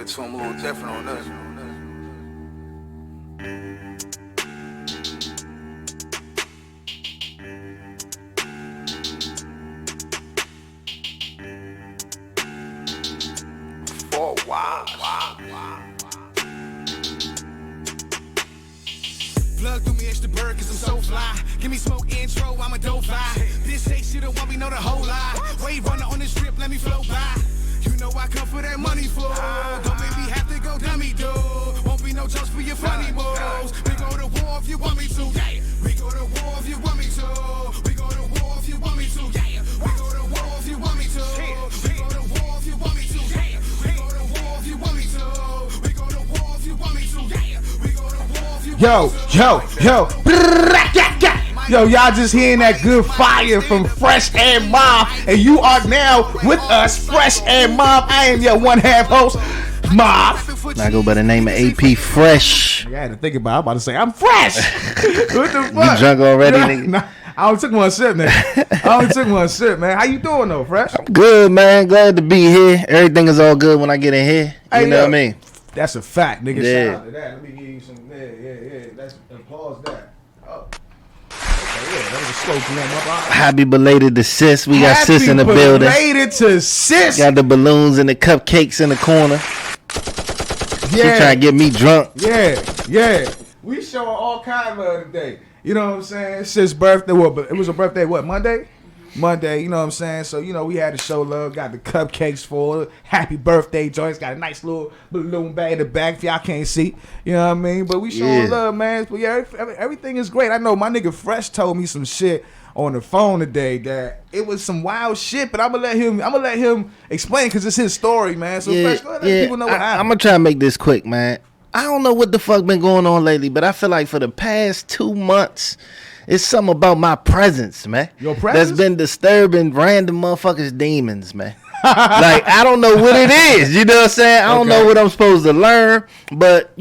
give it to him a little different on this. For a while. Plug through me extra bird cause I'm so fly. Give me smoke intro, I'm a dope fly. This ain't shit that want me know the whole lie. Wave runner on the strip, let me flow by. You know I come for that money for. Don't make me have to go dummy dude. Won't be no jokes for your funny moves. We go to war if you want me to. Yeah. We go to war if you want me to. We go to war if you want me to. Yeah. We go to war if you want me to. We go to war if you want me to. Yeah. We go to war if you want me to. We go to war if you want me to. Yeah. We go to war if you want me to. Yo, y'all just hearing that good fire from Fresh and Mob, and you are now with us, Fresh and Mob. I am your one half host, Mob. I go by the name of AP Fresh. I had to think about it. I'm about to say, I'm fresh. What the fuck? You drunk already, nigga? Nah, I only took one sip, man. How you doing, though, Fresh? I'm good, man. Glad to be here. Everything is all good when I get in here. You know what I mean? That's a fact, nigga. Yeah. Shout out to that. Let me give you some. Yeah. Let's applause that. Oh. Okay, yeah, that was a slow jam up. Happy belated to Sis. We got Sis in the building. Happy belated to Sis. Got the balloons and the cupcakes in the corner. She trying to get me drunk. Yeah. We showing all kind of love today. You know what I'm saying? Sis' birthday. It was a birthday, Monday? Monday, you know what I'm saying? So, we had to show love, got the cupcakes for her. Happy birthday joints, got a nice little balloon bag in the back if y'all can't see. You know what I mean? But we showing love, man. But yeah, everything is great. I know my nigga Fresh told me some shit on the phone today that it was some wild shit, but I'm gonna let him explain because it's his story, man. So Fresh, go ahead, let people know what happened. I'm gonna try to make this quick, man. I don't know what the fuck been going on lately, but I feel like for the past 2 months, it's something about my presence, man. Your presence? That's been disturbing random motherfuckers' demons, man. Like, I don't know what it is. You know what I'm saying? I don't know what I'm supposed to learn. But,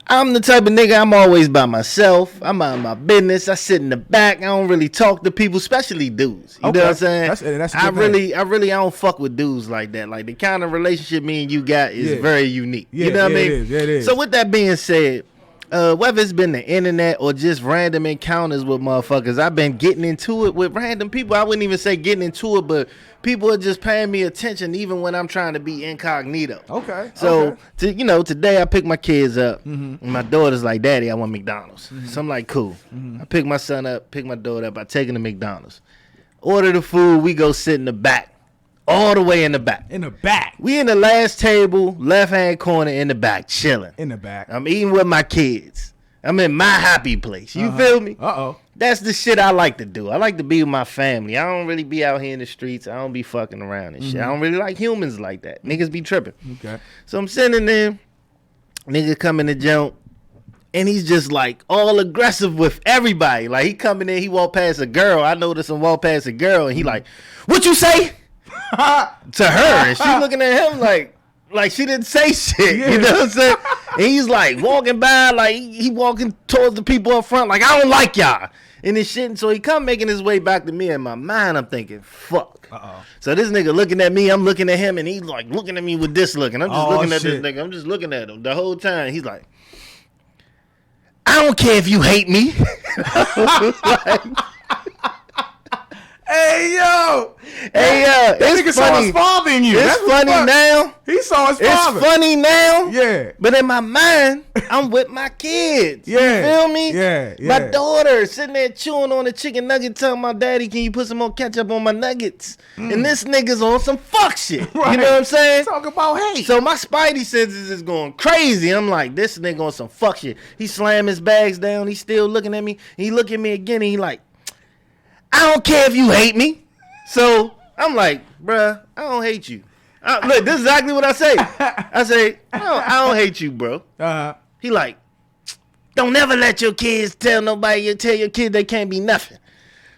I'm the type of nigga, I'm always by myself. I'm out of my business. I sit in the back. I don't really talk to people, especially dudes. You know what I'm saying? That's I don't fuck with dudes like that. Like, the kind of relationship me and you got is very unique. You know what I mean? It is. So, with that being said, whether it's been the internet or just random encounters with motherfuckers, I've been getting into it with random people. I wouldn't even say getting into it, but people are just paying me attention even when I'm trying to be incognito. Okay. So, today I picked my kids up. And my daughter's like, Daddy, I want McDonald's. So I'm like, cool. I pick my son up, pick my daughter up. I take her to McDonald's. Order the food. We go sit in the back. All the way in the back. In the back. We in the last table, left-hand corner in the back, chilling. In the back. I'm eating with my kids. I'm in my happy place. You feel me? Uh-oh. That's the shit I like to do. I like to be with my family. I don't really be out here in the streets. I don't be fucking around and shit. I don't really like humans like that. Niggas be tripping. Okay. So I'm sitting there. Nigga come in the jump. And he's just like all aggressive with everybody. Like he coming in, he walk past a girl. I noticed him walk past a girl. And he like, what you say? To her, and she looking at him like she didn't say shit. You know what I'm saying? And he's like walking by, like he walking towards the people up front, like I don't like y'all and this shit. And so he come making his way back to me. In my mind, I'm thinking, fuck. So this nigga looking at me, I'm looking at him, and he's like looking at me with this look, and I'm just looking at this nigga. I'm just looking at him the whole time. He's like, I don't care if you hate me. Hey yo, that nigga saw his father in you. It's funny now. He saw his father. It's funny now. Yeah. But in my mind, I'm with my kids. Yeah. You feel me? Yeah. My daughter sitting there chewing on a chicken nugget, telling my daddy, can you put some more ketchup on my nuggets? And this nigga's on some fuck shit. Right. You know what I'm saying? Talk about hate. So my spidey senses is going crazy. I'm like, this nigga on some fuck shit. He slammed his bags down. He's still looking at me. He look at me again, and he like, I don't care if you hate me. So I'm like, bruh, I don't hate you. Look, this is exactly what I say. I say, I don't hate you, bro. He like, don't never let your kids tell your kids they can't be nothing.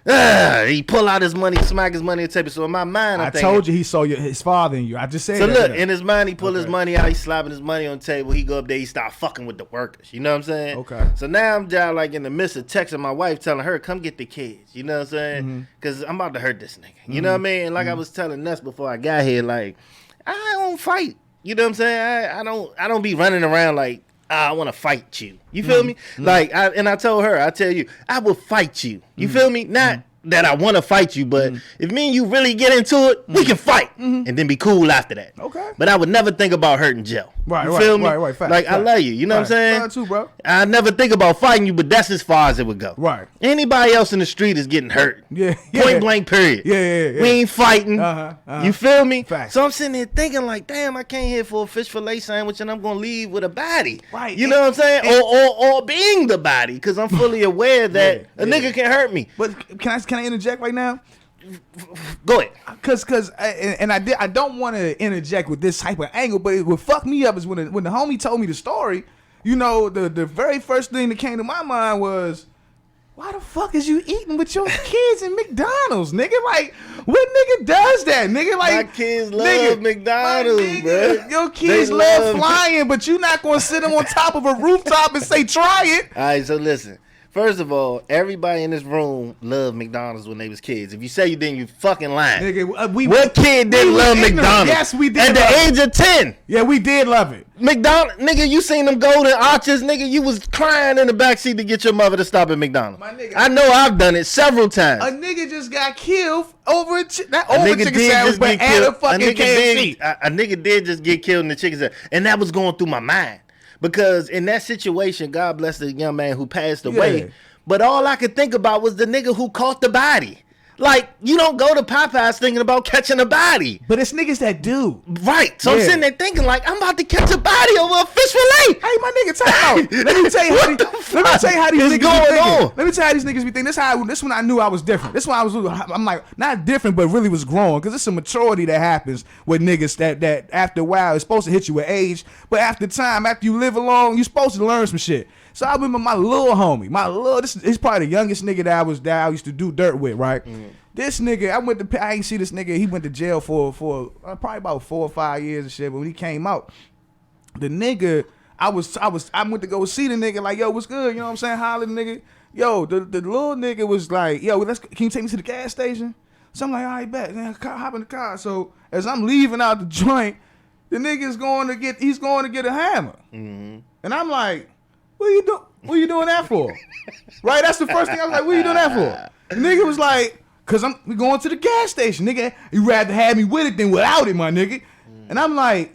He pull out his money, smack his money on the table. So in my mind, I'm thinking, told you he saw his father in you. I just said so that. look, in his mind, he pull his money out. He's slapping his money on the table. He go up there. He start fucking with the workers. You know what I'm saying? Okay. So now I'm just like in the midst of texting my wife, telling her, come get the kids. You know what I'm saying? Because I'm about to hurt this nigga. You know what I mean? And like I was telling Ness before I got here, like, I don't fight. you know what I'm saying? I don't be running around like I want to fight you. You feel me? Like I told her, I tell you, I will fight you. You feel me? Not that I want to fight you, but if me and you really get into it, we can fight and then be cool after that. Okay. But I would never think about hurting Joe. Right, you feel me? right. Fact, like I fact. love you. You know what I'm saying? Love too, bro. I never think about fighting you, but that's as far as it would go. Right. Anybody else in the street is getting hurt. Yeah. Point blank. Period. Yeah. We ain't fighting. You feel me? Facts. So I'm sitting there thinking like, damn, I came here for a fish fillet sandwich and I'm gonna leave with a body. Right. You know what I'm saying? Or being the body, because I'm fully aware that a nigga can hurt me. But can I interject right now? Go ahead. Cause I don't want to interject with this type of angle, but what fucked me up is when the homie told me the story. You know, the very first thing that came to my mind was, why the fuck is you eating with your kids in McDonald's, nigga? Like, what nigga does that, nigga? Like, My kids love McDonald's, bro. Your kids They love flying, but you not gonna sit them on top of a rooftop and say, try it. All right, so listen. First of all, everybody in this room loved McDonald's when they was kids. If you say you didn't, you fucking lying. Nigga, What kid didn't was love ignorant. McDonald's? Yes, we did At love the it. age of 10. Yeah, we did love it. McDonald's, nigga, you seen them golden arches, nigga. You was crying in the backseat to get your mother to stop at McDonald's. My nigga- I know I've done it several times. A nigga just got killed over not A over nigga chicken did sandwich, just but get at a killed. fucking KFC. A nigga did just get killed in the chicken sandwich, and that was going through my mind because in that situation, God bless the young man who passed away. Yeah. But all I could think about was the nigga who caught the body. Like, you don't go to Popeyes thinking about catching a body. But it's niggas that do. Right. So I'm Yeah. sitting there thinking, like, I'm about to catch a body over a fish fillet. Hey, my nigga, time out. Let me tell you how What these, the let me tell you how these fuck is niggas be going thinking. on? Let me tell you how these niggas be thinking. This when I knew I was different. This when I'm like, not different, but really was growing. Because it's a maturity that happens with niggas that after a while, it's supposed to hit you with age. But after time, after you live along, you're supposed to learn some shit. So I remember my little homie, he's probably the youngest nigga that I used to do dirt with, right? This nigga, I ain't see this nigga. He went to jail for probably about 4 or 5 years and shit. But when he came out, the nigga, I went to go see the nigga like, yo, what's good? You know what I'm saying? Holler the nigga. Yo, the little nigga was like, yo, can you take me to the gas station? So I'm like, all right, bet. Man, hop in the car. So as I'm leaving out the joint, the nigga's going to get a hammer. And I'm like, what you doing that for? Right? That's the first thing I was like, what you doing that for? The nigga was like, cause we going to the gas station, nigga. You rather have me with it than without it, my nigga. And I'm like,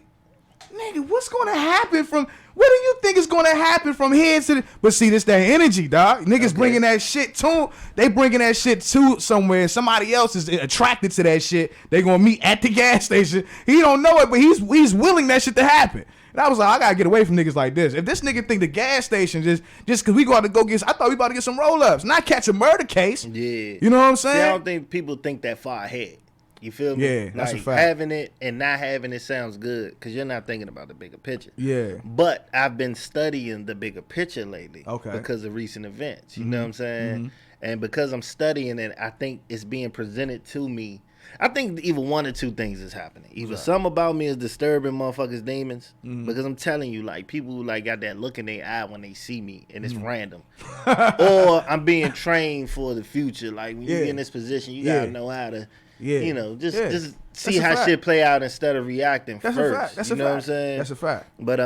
nigga, what's gonna happen from? What do you think is gonna happen from here to? But see, this that energy, dog. Niggas bringing that shit to. They bringing that shit to somewhere. Somebody else is attracted to that shit. They gonna meet at the gas station. He don't know it, but he's willing that shit to happen. And I was like, I gotta get away from niggas like this. If this nigga think the gas station just cause we got to go get, I thought we about to get some roll ups, not catch a murder case. Yeah. You know what I'm See, I saying? don't think people think that far ahead. You feel me? Yeah, that's a like, fact. having it and not having it sounds good because you're not thinking about the bigger picture. Yeah. But I've been studying the bigger picture lately. Okay. Because of recent events. You know what I'm saying? And because I'm studying it, I think it's being presented to me. I think either one or two things is happening. Either something about me is disturbing motherfuckers' demons, because I'm telling you, like, people who like got that look in their eye when they see me, and it's random. Or I'm being trained for the future. Like, when you Yeah. get in this position, you Yeah. gotta know how to, Yeah. you know, just That's see a how fact. shit play out instead of reacting That's first. a fact. That's you a know fact. what I'm saying? That's a fact. But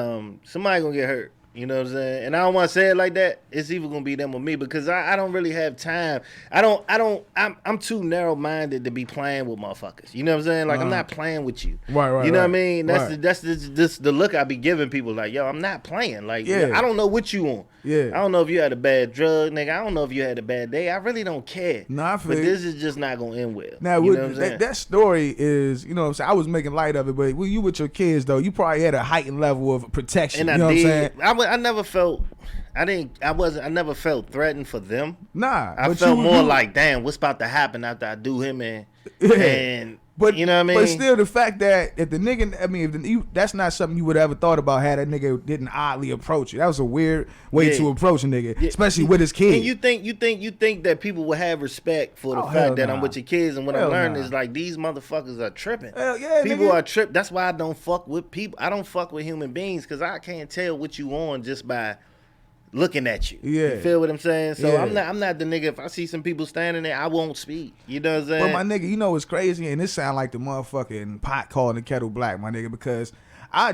somebody gonna get hurt. You know what I'm saying? And I don't want to say it like that. It's either gonna be them or me because I don't really have time. I'm too narrow minded to be playing with motherfuckers. You know what I'm saying? Like I'm not playing with you. Right, You know what I right. mean? That's Right. this the look I be giving people. Like, yo, I'm not playing. Like, Yeah. I don't know what you on. Yeah. I don't know if you had a bad drug, nigga. I don't know if you had a bad day. I really don't care. Nah, I feel but you. this is just not gonna end well. Now, you know what I'm saying? that story is, you know what I'm saying? I was making light of it, but when you with your kids, though, you probably had a heightened level of protection. And you know I what I'm saying? did. I never felt. I never felt threatened for them. Nah. I but felt you- more you- like, damn, what's about to happen after I do him in? Yeah. And But you know what I mean? But still, the fact that if the nigga, I mean, that's not something you would ever thought about had that nigga didn't oddly approach you. That was a weird way Yeah. to approach a nigga, Yeah. especially with his kid. And you think that people will have respect for the Oh, hell fact that nah. I'm with your kids, and what Hell I'm learning nah. is like these motherfuckers are tripping. Hell yeah, people nigga. are tripping. That's why I don't fuck with people. I don't fuck with human beings because I can't tell what you on just by looking at you. Yeah. You feel what I'm saying? So Yeah. I'm not the nigga. If I see some people standing there, I won't speak. You know what I'm saying? But my nigga, you know what's crazy? And this sound like the motherfucking pot calling the kettle black, my nigga, because I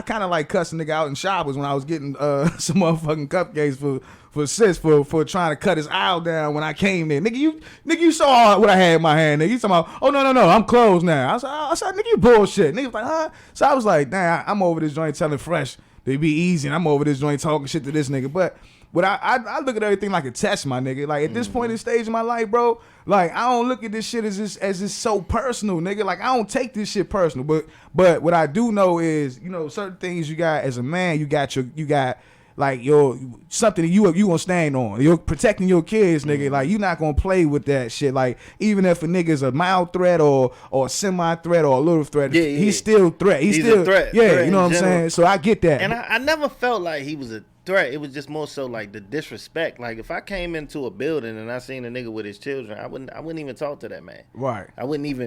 kind of like cussing nigga out in Shoppers when I was getting some motherfucking cupcakes for trying to cut his aisle down when I came there. Nigga, you saw what I had in my hand. Nigga, you talking about, oh no, I'm closed now. I said, nigga, you bullshit. Nigga was like, huh? So I was like, damn, I'm over this joint telling Fresh they be easy, and I'm over this joint talking shit to this nigga. But I look at everything like a test, my nigga. Like at this point in the stage of my life, bro, like I don't look at this shit as it's so personal, nigga. Like I don't take this shit personal. But what I do know is, you know, certain things you got as a man, you got like your something that you gonna stand on. You're protecting your kids, nigga. Like you not gonna play with that shit. Like even if a nigga's a mild threat or a semi threat or a little threat, he's still a threat. He's still a threat. Yeah, threat you know what I'm saying? So I get that. And I never felt like he was a threat. It was just more so like the disrespect. Like if I came into a building and I seen a nigga with his children, I wouldn't even talk to that man. Right. I would leave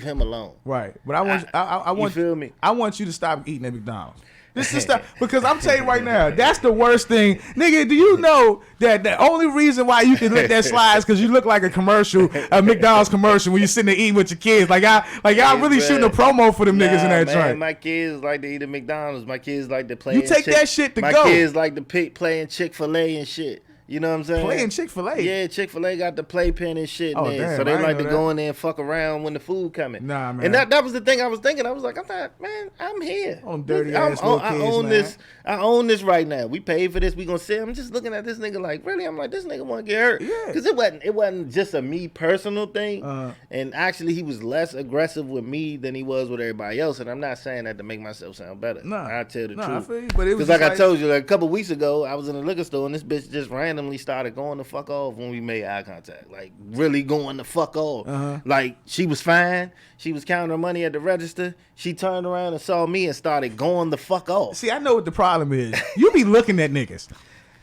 him alone. Right. But I want you feel me? I want you to stop eating at McDonald's. This is stuff because I'm telling you right now, that's the worst thing, nigga. Do you know that the only reason why you can let that slide is because you look like a commercial, a McDonald's commercial when you're sitting there eating with your kids? Y'all really shooting a promo for them niggas in that joint. My kids like to eat at McDonald's. My kids like to play. You take that shit to go. My kids like to play in Chick-fil-A and shit. You know what I'm saying? Playing Chick-fil-A? Yeah, Chick-fil-A got the playpen and shit in there. Damn, so they like to go in there and fuck around when the food coming. Nah, man. And that was the thing I was thinking. I was like, I'm here. On dirty ass little kids, I own man. this. I own this right now. We paid for this. We gonna sit. I'm just looking at this nigga like, really? I'm like, this nigga want to get hurt. Yeah. Because it wasn't just a me personal thing. And actually, he was less aggressive with me than he was with everybody else. And I'm not saying that to make myself sound better. Nah. I tell the truth. I feel you, but it was Because like I told you, like a couple weeks ago, I was in a liquor store and this bitch just randomly started going the fuck off when we made eye contact. Like really going the fuck off. Like she was fine. She was counting her money at the register. She turned around and saw me and started going the fuck off. See, I know what the problem is. You be looking at niggas.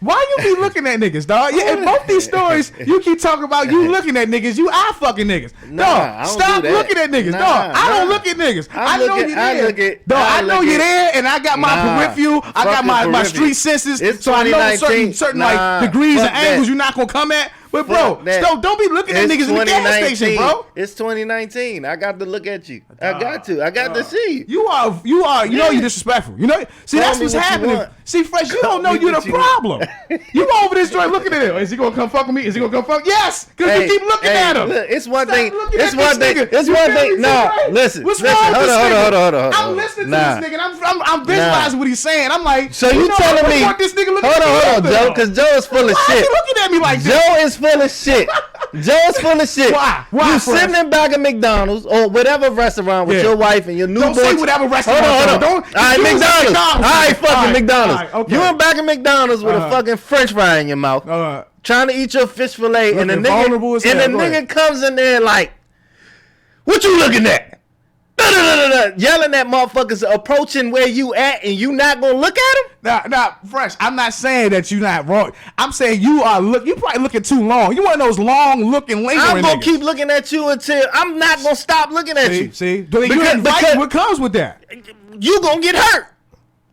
Why you be looking at niggas, dog? Yeah, in both these stories, you keep talking about you looking at niggas. You eye fucking niggas. Dog, stop looking at niggas. Dog, I don't look at niggas. I know you're there. Dog, I know you're there, and I got my peripheral. I got my street senses, so I know certain like degrees and angles you're not gonna come at. But bro, don't be looking at niggas in the gas station, bro. It's 2019. I got to look at you. I got to see. You know you're disrespectful. You know, see that's what's happening. See, Fresh, you don't know you're the problem. You over this joint looking at him. Is he gonna come fuck with me? Is he gonna come fuck? Yes, because you keep looking at him. Look, it's one thing. It's one thing. No, listen. What's wrong with this nigga? Hold on. I'm listening to this nigga. And I'm visualizing what he's saying. I'm like, so you telling me? This nigga looking hold on, Joe, because Joe is full of shit. Why is he looking at me like this? Joe is full of shit. Joe's full of shit. Why? You sitting in back of McDonald's or whatever restaurant with your wife and your new boy. Don't say whatever restaurant. Hold on. All right, McDonald's. All right, fucking McDonald's. Okay. You in back of McDonald's with a fucking French fry in your mouth, trying to eat your fish fillet, and the nigga comes in there like, "What you looking at?" Yelling at motherfuckers approaching where you at, and you not gonna look at them? Nah, Fresh. I'm not saying that you not wrong. I'm saying you probably looking too long. You one of those long looking lingering I'm gonna niggas. keep looking at you until I'm not gonna stop looking at you. See, because what comes with that? You gonna get hurt.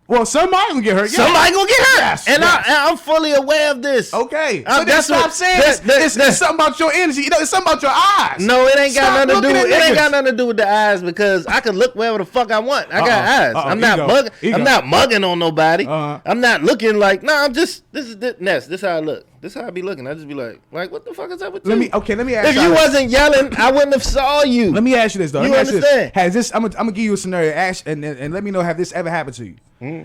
Well, somebody gonna get hurt. Yeah. Somebody gonna get hurt. Yes, and I'm fully aware of this. Okay. So then stop saying it's something about your energy. You know, it's something about your eyes. No, it ain't got nothing to do. It ain't got nothing to do with the eyes because I can look wherever the fuck I want. I got eyes. I'm not mugging. I'm not mugging on nobody. I'm not looking like. No, I'm just. This is how I look. This is how I be looking. I just be like, what the fuck is up with you? Let me ask you. If you wasn't yelling, I wouldn't have saw you. Let me ask you this though. You understand? Has this? I'm gonna give you a scenario. And let me know. Have this ever happened to you?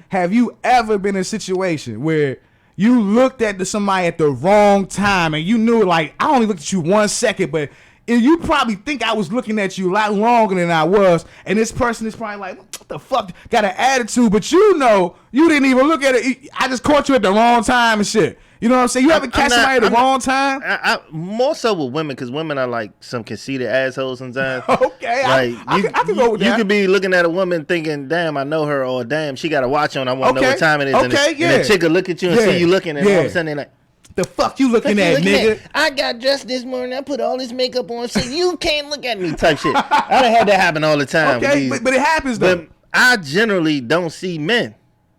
Have you ever been in a situation where you looked at somebody at the wrong time and you knew like I only looked at you 1 second, but you probably think I was looking at you a lot longer than I was, and this person is probably like, what the fuck, got an attitude, but you know you didn't even look at it. I just caught you at the wrong time and shit. You know what I'm saying? You ever catch somebody at the wrong time? I more so with women because women are like some conceited assholes sometimes. Okay, like, I can go with that. You could be looking at a woman thinking, damn, I know her, or damn, she got a watch on, I want to know what time it is. Okay, and the chick will look at you and see you looking, and all of a sudden they're like, the fuck you looking at, nigga? I got dressed this morning, I put all this makeup on, so you can't look at me type shit. I done had that happen all the time. Okay, but it happens though. But I generally don't see men.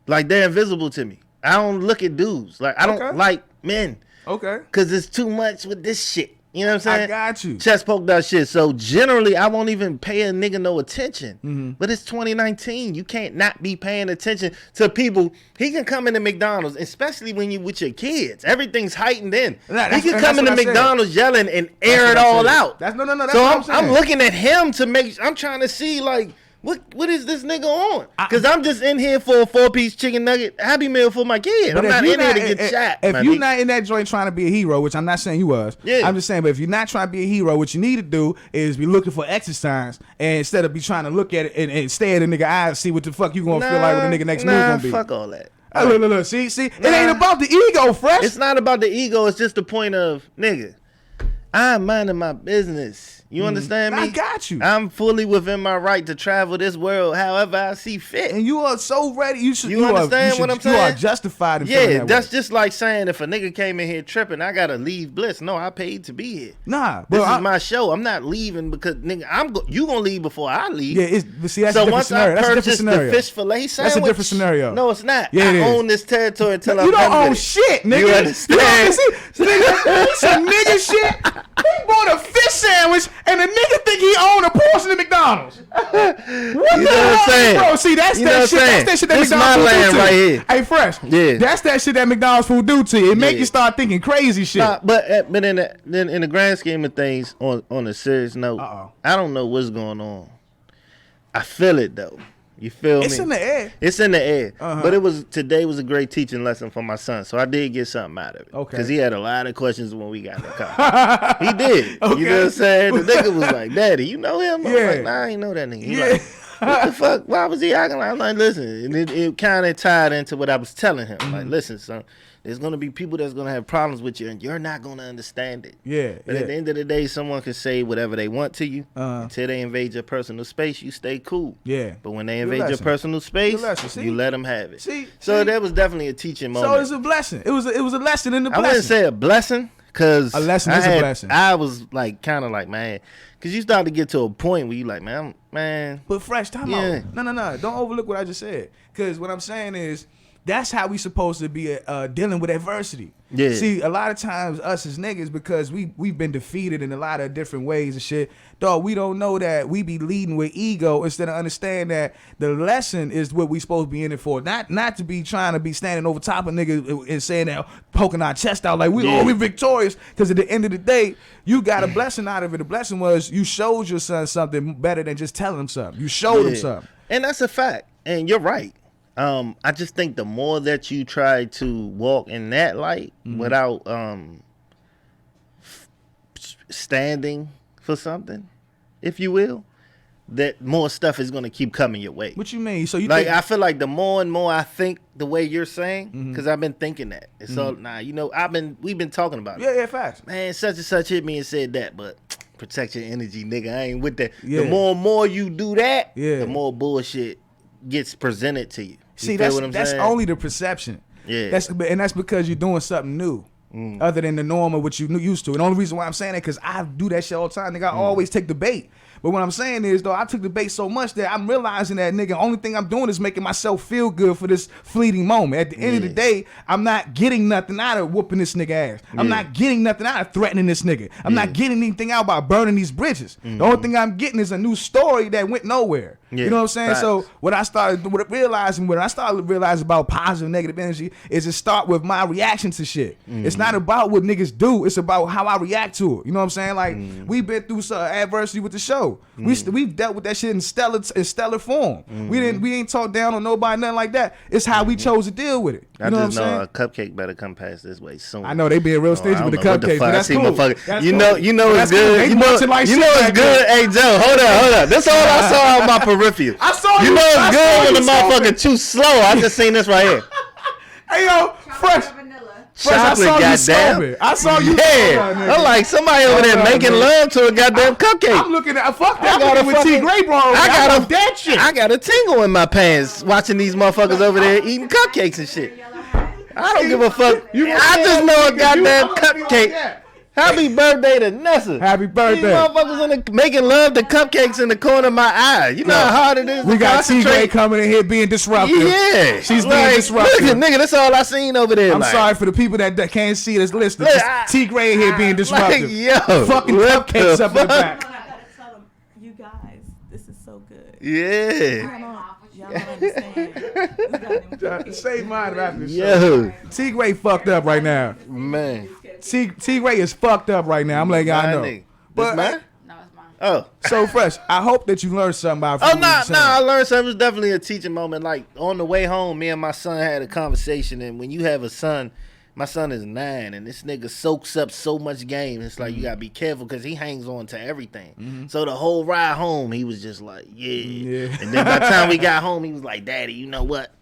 Like, they're invisible to me. I don't look at dudes. Like, I don't like men. Okay. Because it's too much with this shit. You know what I'm saying? I got you. Chest poked out shit. So generally, I won't even pay a nigga no attention. Mm-hmm. But it's 2019. You can't not be paying attention to people. He can come into McDonald's, especially when you with your kids. Everything's heightened in. He can come into McDonald's yelling and air it all out. That's no. That's So what I'm looking at him to make. I'm trying to see like. What is this nigga on? Because I'm just in here for a 4-piece chicken nugget Happy Meal for my kid. I'm not in here to get shot. If you're not in that joint trying to be a hero, which I'm not saying you was, I'm just saying, but if you're not trying to be a hero, what you need to do is be looking for exercise, and instead of be trying to look at it and stare at the nigga eyes, see what the fuck you gonna feel like with the nigga next move gonna be. Fuck all that. Look, see, it ain't about the ego, Fresh. It's not about the ego. It's just the point of, nigga, I'm minding my business. You understand me? I got you. I'm fully within my right to travel this world however I see fit. And you are so ready. You understand what I'm saying? You are justified in feeling that that's way. just like saying if a nigga came in here tripping, I gotta leave Bliss. No, I paid to be here. Nah, this is my show. I'm not leaving because nigga, you gonna leave before I leave. Yeah, but see, that's a different scenario. That's a different scenario. The fish fillet sandwich, that's a different scenario. No, it's not. Yeah, I own this territory until you don't own shit, nigga. You understand? Some nigga shit. He bought a fish sandwich and the nigga think he own a portion of McDonald's. What you know what I'm saying? Bro, see, that's that shit. That's that shit that this McDonald's food do to right you. Here. Hey, Fresh. Yeah. That's that shit that McDonald's food do to you. It make you start thinking crazy shit. But in the grand scheme of things, on a serious note, I don't know what's going on. I feel it though. You feel me? It's in the air. It's in the air. But today was a great teaching lesson for my son. So I did get something out of it. Okay. Because he had a lot of questions when we got in the car. He did. Okay. You know what I'm saying? The nigga was like, "Daddy, you know him?" I was like, "Nah, I ain't know that nigga." He like, what the fuck? Why was he acting like? I'm like, listen, and it kind of tied into what I was telling him. Like, listen, son, there's gonna be people that's gonna have problems with you, and you're not gonna understand it. But at the end of the day, someone can say whatever they want to you until they invade your personal space. You stay cool. But when they invade your personal space, you let them have it. So that was definitely a teaching moment. So it's a blessing. It was a lesson in the blessing. I wouldn't say a blessing. Cause a lesson is a blessing. I was like, kind of like, man, cause you start to get to a point where you like, man. But Fresh, time out. No. Don't overlook what I just said. Cause what I'm saying is, that's how we supposed to be dealing with adversity. See, a lot of times us as niggas, because we've been defeated in a lot of different ways and shit, dog, we don't know that we be leading with ego instead of understand that the lesson is what we supposed to be in it for. Not to be trying to be standing over top of niggas and saying that, poking our chest out like we victorious. Because at the end of the day, you got a blessing out of it. The blessing was you showed your son something better than just telling him something. You showed him something. And that's a fact. And you're right. I just think the more that you try to walk in that light without standing for something, if you will, that more stuff is gonna keep coming your way. What you mean? So you like I feel like the more and more I think the way you're saying, because I've been thinking that. It's so we've been talking about it. Yeah, facts. Man, such and such hit me and said that, but protect your energy, nigga. I ain't with that. The more and more you do that, the more bullshit gets presented to you. See, that's only the perception. That's because you're doing something new. Other than the norm of what you used to. And the only reason why I'm saying that because I do that shit all the time. Nigga, I always take the bait. But what I'm saying is, though, I took the bait so much that I'm realizing that, nigga, only thing I'm doing is making myself feel good for this fleeting moment. At the end of the day, I'm not getting nothing out of whooping this nigga ass. I'm not getting nothing out of threatening this nigga. I'm not getting anything out by burning these bridges. The only thing I'm getting is a new story that went nowhere. You know what I'm saying? Facts. So when I started realizing about positive, negative energy is to start with my reaction to shit. It's not about what niggas do. It's about how I react to it. You know what I'm saying? Like we've been through some adversity with the show. We've dealt with that shit in stellar form. We ain't talked down on nobody, nothing like that. It's how we chose to deal with it. You know what I'm saying? A cupcake better come past this way soon. I know they being real stingy with the cupcakes, but that's cool. That's you know it's good. Cool. You know it's good. Hey Joe, hold up. That's all I saw on my peripheral. I saw you. You know it's good when the motherfucker too slow. I just seen this right here. Hey yo, Fresh. Chocolate, goddamn. I saw you. Yeah, I'm like somebody over there making love to a goddamn cupcake. I'm looking at fuck that. I'm with T Gray, bro. I got that shit. I got a tingle in my pants watching these motherfuckers over there eating cupcakes and shit. I don't give a fuck. I just know a goddamn cupcake. Happy birthday to Nessa. Happy These birthday. motherfuckers making love to cupcakes in the corner of my eye. You know how hard it is We to got T-Gray concentrate? coming in here being disruptive. Yeah. She's being Like, disruptive. Look, nigga, that's all I seen over there. I'm like, sorry for the people that can't see this list. Look, T-Gray here being disruptive. Like, yo, Fucking what cupcakes the up in the fuck? back. I gotta tell them, you guys, this is so good. Yeah. Y'all don't understand. This goddamn cupcake. Say mine after the show. Yo, T-Gray fucked up right now. man. T-Gray is fucked up right now. I'm letting y'all My know. nigga. But This mine? No, it's mine. Oh. so fresh. I hope that you learned something about. Oh, no, I learned something. It was definitely a teaching moment. Like, on the way home, me and my son had a conversation. And when you have a son, my son is 9, and this nigga soaks up so much game. It's like, you got to be careful because he hangs on to everything. So the whole ride home, he was just like, yeah. And then by the time we got home, he was like, Daddy, you know what?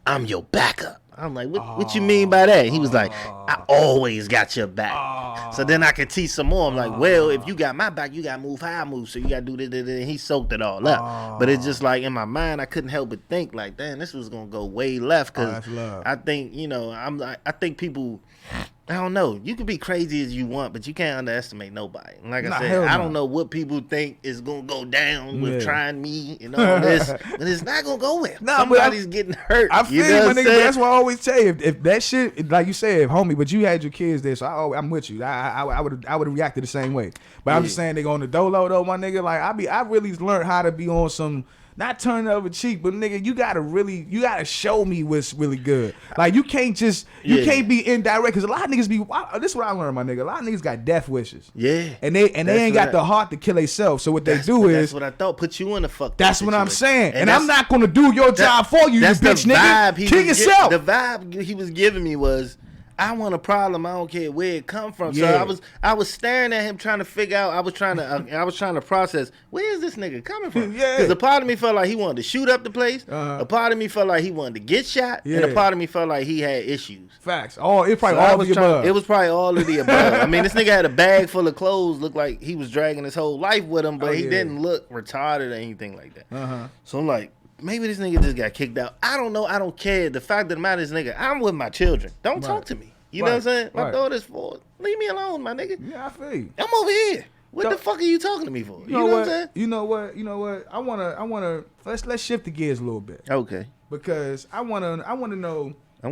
I'm your backup. I'm like, what you mean by that? He was like, I always got your back. So then I could teach some more. I'm like, well, if you got my back, you got to move how I move. So you got to do this. And he soaked it all up. But it's just like in my mind, I couldn't help but think like, damn, this was going to go way left. Because that's love. I think, I think people, I don't know. You can be crazy as you want, but you can't underestimate nobody. And like I Nah, said, hell I no. don't know what people think is going to go down with Yeah. trying me and all this. But it's not going to go well. Nah, but Somebody's getting hurt. I feel you know you, my what I'm nigga, but saying? that's why I always tell you, if that shit, like you said, homie, but you had your kids there, so I'm with you. I would have reacted the same way. But I'm just saying, they go on the dolo though, my nigga. Like I really learned how to be on some. Not turn the other cheek, but nigga, you gotta show me what's really good. Like you can't can't be indirect, because a lot of niggas be. This is what I learned, my nigga. A lot of niggas got death wishes. Yeah. And they ain't got the heart to kill themselves. So what they do That's is. what I thought. Put you in the fuck. That's what I'm saying. And that's- I'm not gonna do your job for you, you That's bitch the nigga. vibe he Kill was yourself. The vibe he was giving me was, I want a problem. I don't care where it come from. Yeah. So I was staring at him, trying to figure out. I was trying to process, where is this nigga coming from? Yeah. Because a part of me felt like he wanted to shoot up the place. Uh-huh. A part of me felt like he wanted to get shot, and Yeah. a part of me felt like he had issues. Facts. It's probably So I all was of the above. It was probably all of the above. I mean, this nigga had a bag full of clothes. Looked like he was dragging his whole life with him, but Oh, he yeah. didn't look retarded or anything like that. Uh-huh. So I'm like, maybe this nigga just got kicked out. I don't know. I don't care. The fact of the matter is, nigga, I'm with my children. Don't talk to me. You know what I'm saying? My Right. daughter's 4. Leave me alone, my nigga. Yeah, I feel you. I'm over here. What the Don't- fuck are you talking to me for? You know what I'm what? saying? You know what? I wanna let's shift the gears a little bit, Okay. because I wanna know. I'm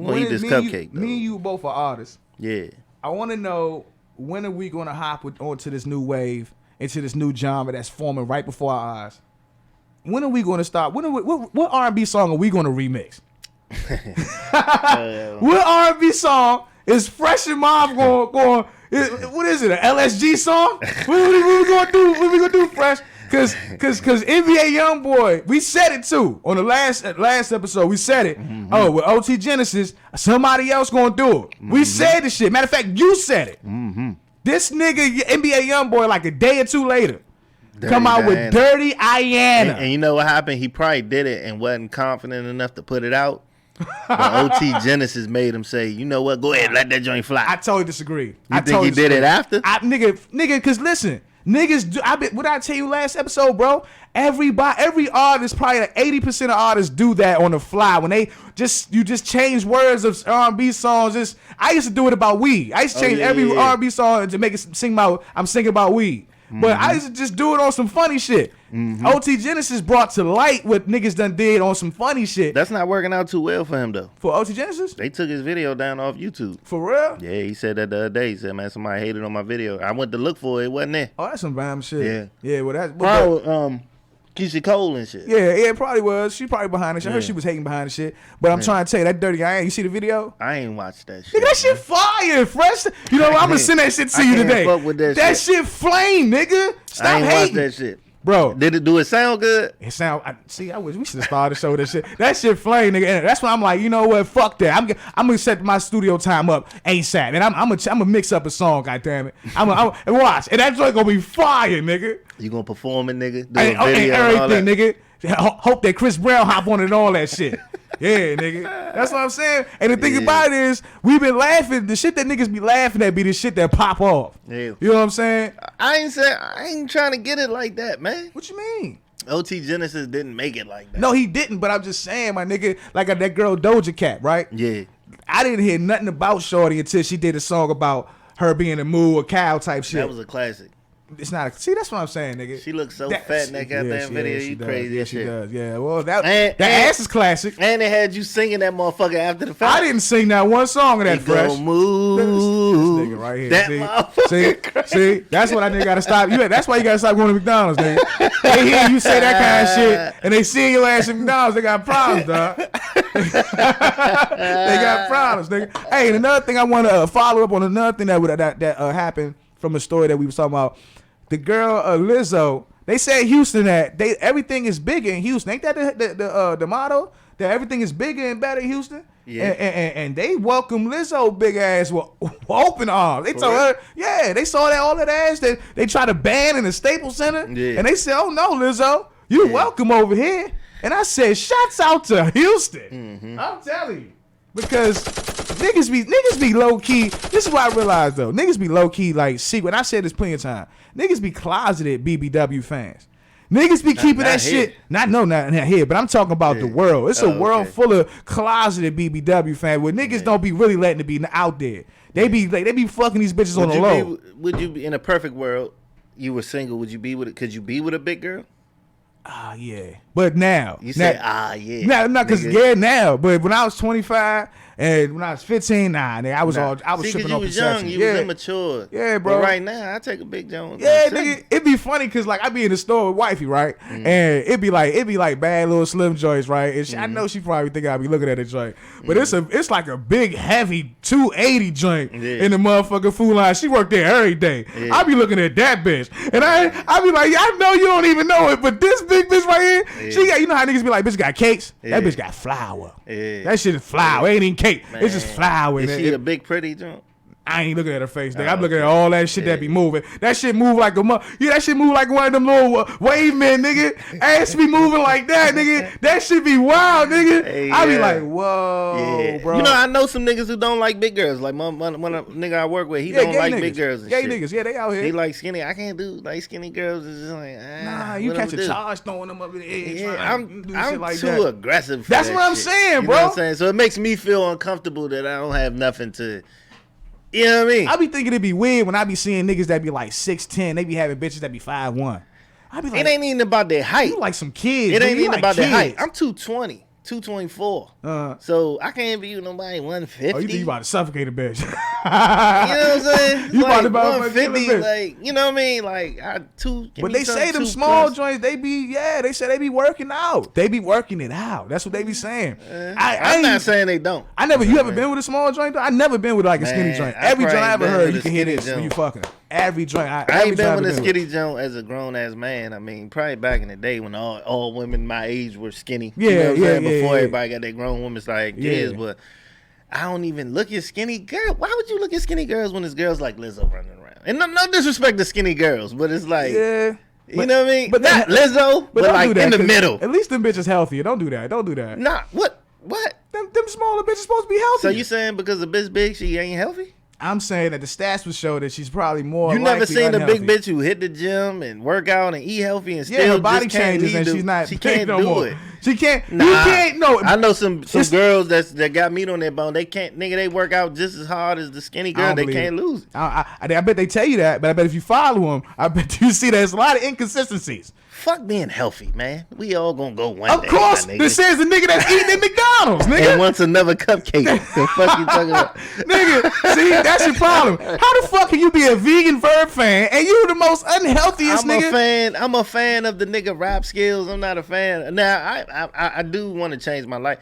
gonna eat when this me and you- cupcake, though. Me and you both are artists. Yeah. I want to know, when are we gonna hop onto this new wave, into this new genre that's forming right before our eyes? When are we gonna start? What R&B song are we gonna remix? What R&B song is Fresh and Mob going? What is it? An LSG song? What we gonna do? What we gonna do, Fresh? Cause NBA YoungBoy, we said it too on the last episode. We said it. Oh, with OT Genesis, somebody else gonna do it. We said the shit. Matter of fact, you said it. This nigga NBA YoungBoy, like a day or two later, come out with Dirty Iana. And you know what happened? He probably did it and wasn't confident enough to put it out. But OT Genesis made him say, you know what? Go ahead, let that joint fly. I totally disagree. You think he did it after? Nigga, cause listen, niggas do. What I tell you last episode, bro? Every artist, probably like 80% of artists do that on the fly when you just change words of R&B songs. I used to do it about weed. I used to change every R&B song to make it sing about. I'm singing about weed. But I used to just do it on some funny shit. OT Genesis brought to light what niggas done did on some funny shit. That's not working out too well for him, though. For OT Genesis? They took his video down off YouTube. For real? Yeah, he said that the other day. He said, man, somebody hated on my video. I went to look for it. It wasn't there. Oh, that's some bam shit. Yeah. Yeah, well, that's... Probably, Keisha Cole and shit. Yeah, it probably was. She probably behind the shit. I heard she was hating behind the shit. But I'm trying to tell you, that Dirty Iana, you see the video? I ain't watched that shit. Nigga, that shit fire, fresh. You know what? I'm gonna send that shit to I you can't today. fuck with that That shit. shit flame, nigga. I Stop ain't watched hating. that shit. Bro. Do it sound good? It sound. We should have started the show with that shit. That shit flame, nigga. And that's why I'm like, you know what? Fuck that. I'm gonna set my studio time up ASAP, and I'm gonna mix up a song. Goddamn it. And watch, and that's gonna be fire, nigga. You gonna perform it, nigga? Do And a video and all that? everything, nigga. Hope that Chris Brown hop on it and all that shit. Yeah, nigga. That's what I'm saying. And the thing about it is, we've been laughing. The shit that niggas be laughing at be the shit that pop off. Yeah. You know what I'm saying? I ain't trying to get it like that, man. What you mean? OT Genesis didn't make it like that. No, he didn't. But I'm just saying, my nigga, like that girl Doja Cat, right? Yeah. I didn't hear nothing about Shorty until she did a song about her being a moo or cow type shit. That was a classic. It's not. See, that's what I'm saying, nigga. She looks so That- fat in that goddamn she video. is, she You does. crazy Yeah, as she shit. does. Yeah, well, that And- ass is classic. And they had you singing that motherfucker after the fact. I didn't sing that one song of that He fresh. gon' move. This nigga right here. That motherfucker. See, that's what I nigga gotta stop. That's why you gotta stop going to McDonald's, nigga. They hear you say that kind of shit, and they see your ass at McDonald's. They got problems, dog. They got problems, nigga. Hey, and another thing I want to follow up on another thing that happened from a story that we was talking about. The girl Lizzo. They said Houston that everything is bigger in Houston. Ain't that the motto? That everything is bigger and better in Houston. Yeah. And they welcome Lizzo big ass with open arms. They told her, yeah, they saw that all that ass that they tried to ban in the Staples Center. Yeah. And they said, oh no, Lizzo, you welcome over here. And I said, shouts out to Houston. Mm-hmm. I'm telling you. Because niggas be low key. This is what I realized though. Niggas be low key like secret. And I said this plenty of time. Niggas be closeted BBW fans. Niggas be keeping that not here. shit. Not here, but I'm talking about the world. It's a world okay. full of closeted BBW fans where niggas don't be really letting it be out there. They be fucking these bitches on the low. Would you be in a perfect world? You were single. Would you be with it? Could you be with a big girl? Ah, yeah. But now. You say, yeah. Nah, not because, nigga. now. But when I was 25 and when I was 15, nigga, I was See, tripping you off was perception. young, you was immature. Yeah, bro. But right now, I take a big Jones. Yeah, nigga, it'd be funny because like I be in the store with wifey, right? Mm-hmm. And it'd be like bad little slim joints, right? And I Mm-hmm. know she probably think I'd be looking at a joint, but it's like a big heavy 280 joint Yeah. in the motherfucking food line. She worked there every day. Yeah. I be looking at that bitch, and I be like, I know you don't even know it, but this big bitch right here, she got, you know how niggas be like, bitch got cakes. Yeah. That bitch got flour. Yeah. That shit is flour. It ain't even cake. It's just flour. Is And she it- a big pretty joint? I ain't looking at her face, nigga. Oh, I'm looking at all that shit that Yeah. be moving. That shit move like that shit move like one of them little wave men, nigga. Ass be moving like that, nigga. That shit be wild, nigga. Hey, I be yeah. like, whoa, Yeah, bro. You know, I know some niggas who don't like big girls. Like one nigga I work with, he yeah, don't gay like niggas. big girls. And Gay shit. niggas, yeah, they out here. He like skinny. I can't do like skinny girls. It's just like nah, you what catch I'ma a do? charge throwing them up in the air. Yeah, trying to do I'm shit like too that. aggressive. For That's that what I'm shit. saying, You know bro. what I'm saying? So it makes me feel uncomfortable that I don't have nothing to. You know what I mean? I be thinking it'd be weird when I be seeing niggas that be like 6'10", they be having bitches that be 5'1". I be like, It ain't even about their height. you like some kids. It nigga. ain't You even like about their height. kids. I'm 220. 224. So I can't be with nobody 150. Oh, you think you about to suffocate a bitch? You know what I'm saying? You about to like motherfucker kill a 150, bitch. like, you know what I mean? Like, But they say them small joints, they say they be working out. They be working it out. That's what they be saying. I'm not saying they don't. You ever been with a small joint though? I never been with like a skinny Man, joint. I Every joint probably I ever been heard, with you a can hear skinny this when you joint. fucking. Every joint. I every ain't been joint with a I've skinny joint as a grown ass man. I mean, probably back in the day when all women my age were skinny. Yeah, you know what I'm yeah, saying? yeah, Before yeah. everybody got their grown women like kids, Yeah. but I don't even look at skinny girl. Why would you look at skinny girls when there's girls like Lizzo running around? And no disrespect to skinny girls, but it's like, Yeah. you know what I mean? but Not that- Lizzo, but don't like do that, in the 'cause middle. At least them bitches healthier. Don't do that. Don't do that. Nah, what? Them smaller bitches supposed to be healthy. So you saying because the bitch big, she ain't healthy? I'm saying that the stats would show that she's probably more. You never likely seen a big unhealthy. bitch who hit the gym and work out and eat healthy and Yeah, still her body just can't changes lead and the- she's not. She big can't no do more. it. She can't. Nah, You can't. No. I know some It's- girls that got meat on their bone. They can't, nigga. They work out just as hard as the skinny I girl. don't They believe can't it. lose. I bet they tell you that, but I bet if you follow them, I bet you see there's a lot of inconsistencies. Fuck being healthy, man. We all gonna go one Of day. course, my nigga. this says the nigga that's eating at McDonald's, and nigga. wants another cupcake. The fuck you talking about? Nigga, see, that's your problem. How the fuck can you be a vegan Verb fan and you the most unhealthiest I'm nigga? a fan. I'm a fan of the nigga rap skills. I'm not a fan. Now I do want to change my life.